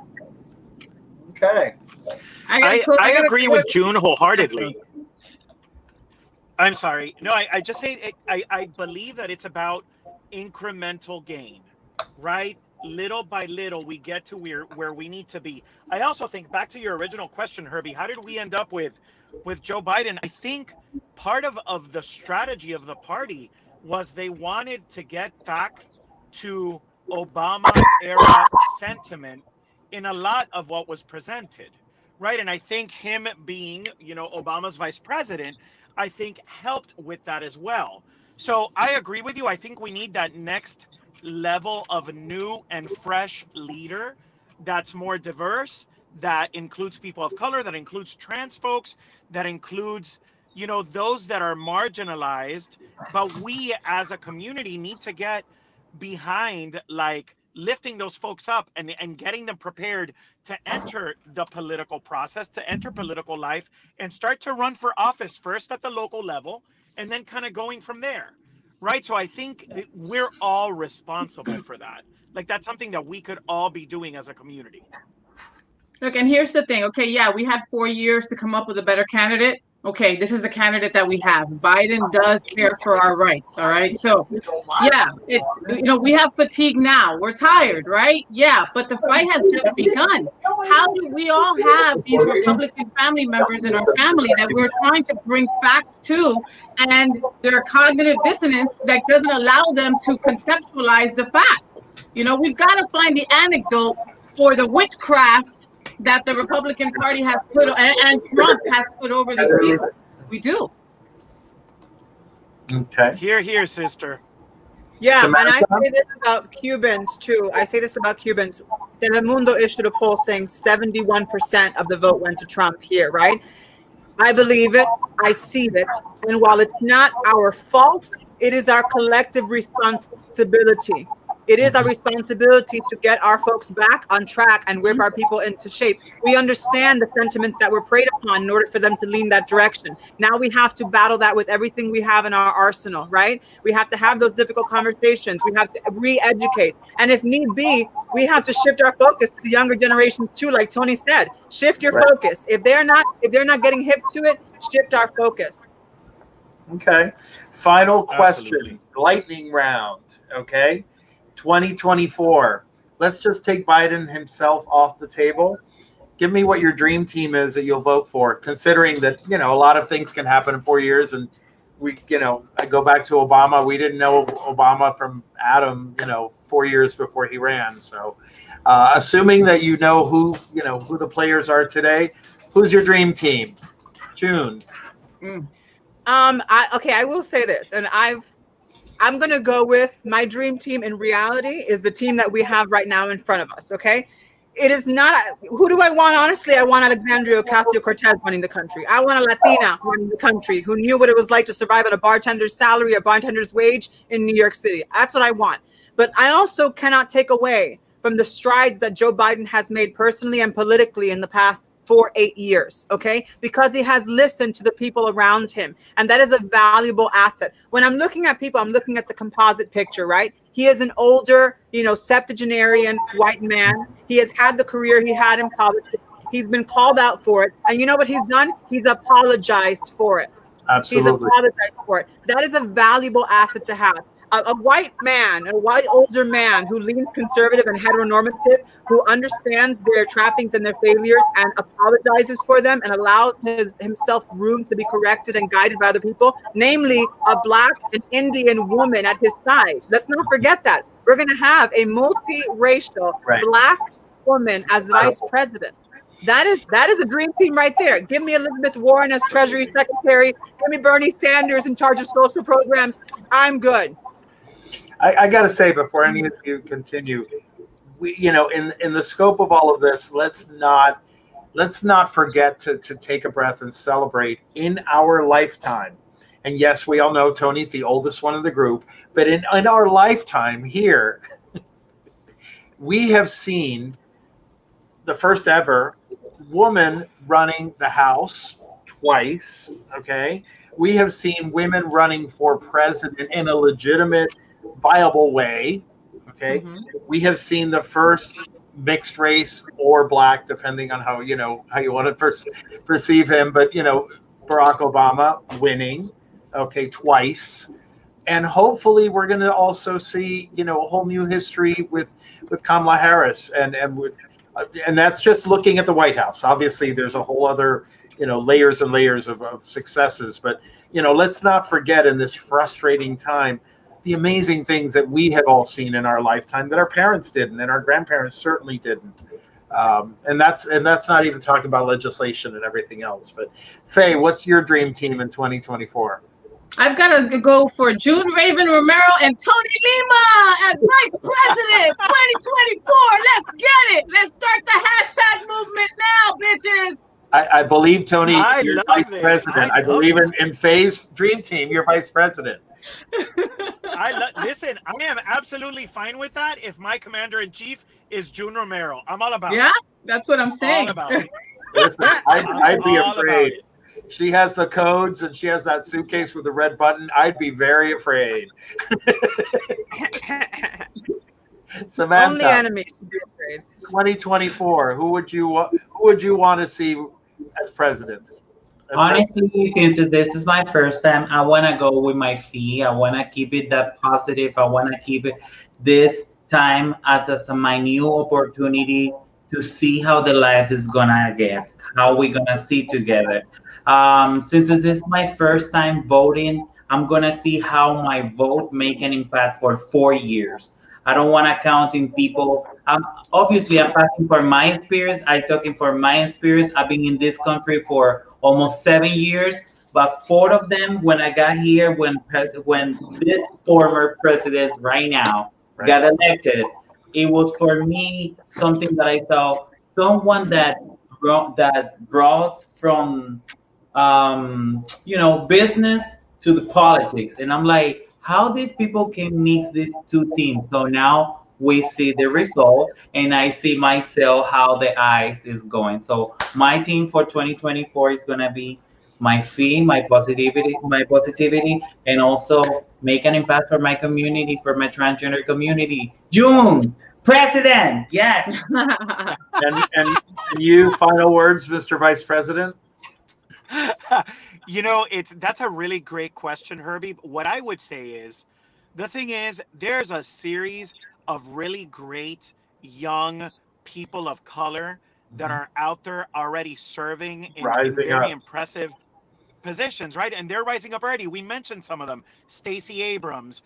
Okay. I agree with June wholeheartedly. I'm sorry. No, I just say I believe that it's about incremental gain, right? Little by little, we get to where we need to be. I also think back to your original question, Herbie. How did we end up with Joe Biden? I think part of the strategy of the party was they wanted to get back to Obama era sentiment in a lot of what was presented, right? And I think him being, Obama's vice president, I think helped with that as well. So I agree with you. I think we need that next level of new and fresh leader that's more diverse, that includes people of color, that includes trans folks, that includes, those that are marginalized. But we as a community need to get behind, like, lifting those folks up and getting them prepared to enter the political process, to enter political life, and start to run for office first at the local level, and then kind of going from there. Right. So I think we're all responsible for that. Like, that's something that we could all be doing as a community. Look, and here's the thing. Okay, yeah, we had 4 years to come up with a better candidate. Okay, this is the candidate that we have. Biden does care for our rights. All right. So, yeah, it's, we have fatigue now. We're tired, right? Yeah, but the fight has just begun. How do we all have these Republican family members in our family that we're trying to bring facts to, and their cognitive dissonance that doesn't allow them to conceptualize the facts? We've got to find the anecdote for the witchcraft that the Republican Party has put and Trump has put over these people. We do. Okay. Here, sister. Yeah, and I say this about Cubans too. I say this about Cubans. Telemundo issued a poll saying 71% of the vote went to Trump here, right? I believe it. I see it. And while it's not our fault, it is our collective responsibility. It is our responsibility to get our folks back on track and whip our people into shape. We understand the sentiments that were preyed upon in order for them to lean that direction. Now we have to battle that with everything we have in our arsenal, right? We have to have those difficult conversations. We have to re-educate. And if need be, we have to shift our focus to the younger generations too, like Tony said. Shift your focus. If they're not getting hip to it, shift our focus. Okay. Final question. Absolutely. Lightning round. Okay. 2024. Let's just take Biden himself off the table. Give me what your dream team is that you'll vote for, considering that, a lot of things can happen in 4 years. And I go back to Obama. We didn't know Obama from Adam, 4 years before he ran. So assuming that who the players are today, who's your dream team? June. I will say this, and I'm going to go with my dream team in reality is the team that we have right now in front of us, okay? It is not, who do I want? Honestly, I want Alexandria Ocasio-Cortez running the country. I want a Latina running the country who knew what it was like to survive on a bartender's salary, a bartender's wage in New York City. That's what I want. But I also cannot take away from the strides that Joe Biden has made personally and politically in the past 8 years, okay? Because he has listened to the people around him. And that is a valuable asset. When I'm looking at people, I'm looking at the composite picture, right? He is an older, septuagenarian white man. He has had the career he had in politics. He's been called out for it. And you know what he's done? He's apologized for it. Absolutely. He's apologized for it. That is a valuable asset to have. A white man, a white older man who leans conservative and heteronormative, who understands their trappings and their failures and apologizes for them and allows himself room to be corrected and guided by other people, namely a Black and Indian woman at his side. Let's not forget that. We're going to have a multiracial Black woman as vice president. That is a dream team right there. Give me Elizabeth Warren as Treasury Secretary. Give me Bernie Sanders in charge of social programs. I'm good. I got to say, before any of you continue, we, in the scope of all of this, let's not forget to take a breath and celebrate in our lifetime. And yes, we all know Tony's the oldest one of the group, but in our lifetime here, we have seen the first ever woman running the House twice. Okay, we have seen women running for president in a legitimate, viable way. Okay, we have seen the first mixed race or black, depending on how you want to perceive him. But Barack Obama winning, okay, twice, and hopefully we're going to also see a whole new history with Kamala Harris and that's just looking at the White House. Obviously, there's a whole other layers and layers of successes, but let's not forget in this frustrating time the amazing things that we have all seen in our lifetime that our parents didn't and our grandparents certainly didn't. And that's not even talking about legislation and everything else. But Faye, what's your dream team in 2024? I've got to go for June Raven Romero and Tony Lima as Vice President 2024. Let's get it. Let's start the hashtag movement now, bitches. I believe, Tony, you're Vice it. President. I believe in Faye's dream team, you're Vice President. Listen, I am absolutely fine with that if my commander-in-chief is June Romero. I'm all about it. Yeah, that's what I'm saying. All about it. Listen, I'd be afraid. She has the codes and she has that suitcase with the red button. I'd be very afraid. Samantha, only enemy should be afraid. 2024. Who would you want to see as presidents? Honestly, since this is my first time, I want to go with my fee. I want to keep it that positive. I want to keep it this time as my new opportunity to see how the life is gonna get, how we're gonna see together. Since this is my first time voting, I'm gonna see how my vote make an impact for 4 years. I don't want to count in people. Obviously, I'm talking for my experience. I'm talking for my experience. I've been in this country for almost 7 years, but 4 of them, when I got here, when this former president right now got elected, it was for me something that I thought someone that brought from business to the politics, and I'm like, how these people can mix these two teams. So now we see the result, and I see myself how the eyes is going. So my team for 2024 is gonna be my fee, my positivity, and also make an impact for my community, for my transgender community. June, president, yes. and you, final words, Mr. Vice President? That's a really great question, Herbie. What I would say is, the thing is, there's a series of really great young people of color that are out there already serving in very impressive positions, right? And they're rising up already. We mentioned some of them: Stacey Abrams,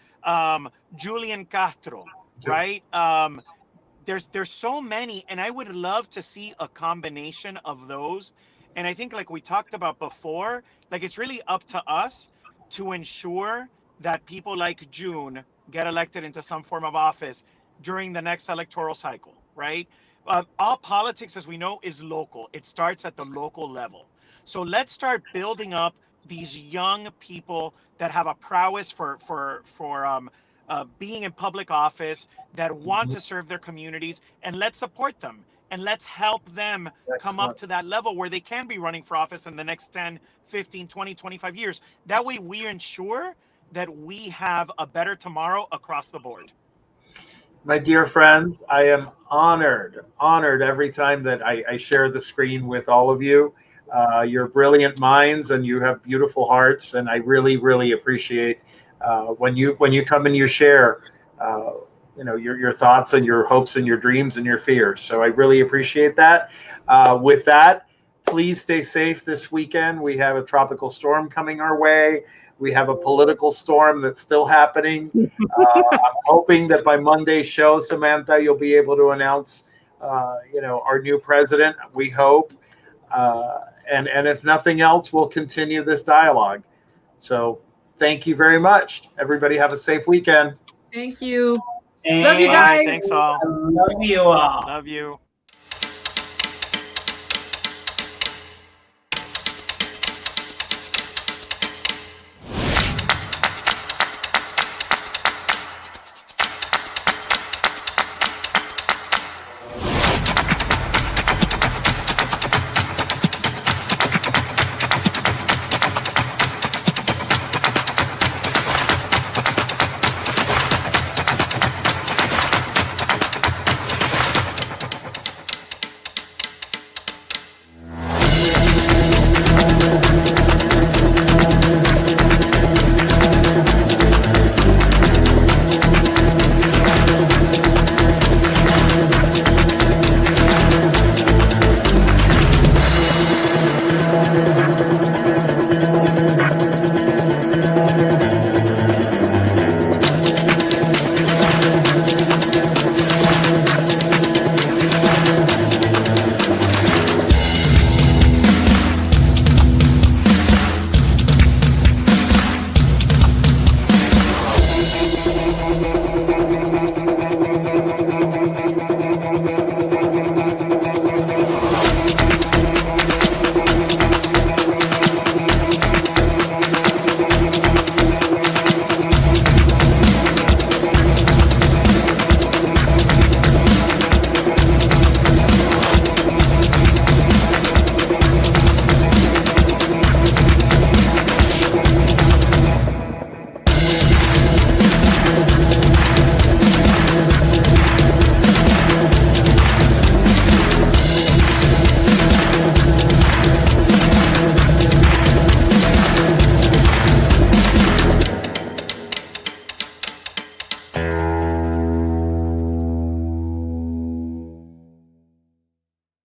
Julian Castro, right? There's so many, and I would love to see a combination of those. And I think, like we talked about before, like it's really up to us to ensure that people like June get elected into some form of office during the next electoral cycle, right? All politics, as we know, is local. It starts at the local level. So let's start building up these young people that have a prowess for being in public office, that want to serve their communities, and let's support them. And let's help them come up to that level where they can be running for office in the next 10, 15, 20, 25 years. That way we ensure that we have a better tomorrow across the board. My dear friends, I am honored every time that I share the screen with all of you. You're brilliant minds and you have beautiful hearts, and I really, really appreciate when you come and you share your thoughts and your hopes and your dreams and your fears. So I really appreciate that. With that, please stay safe this weekend. We have a tropical storm coming our way. We have a political storm that's still happening. I'm hoping that by Monday's show, Samantha, you'll be able to announce, our new president. We hope, and if nothing else, we'll continue this dialogue. So, thank you very much. Everybody, have a safe weekend. Thank you. And Love you guys. Thanks all. I love you all. Love you.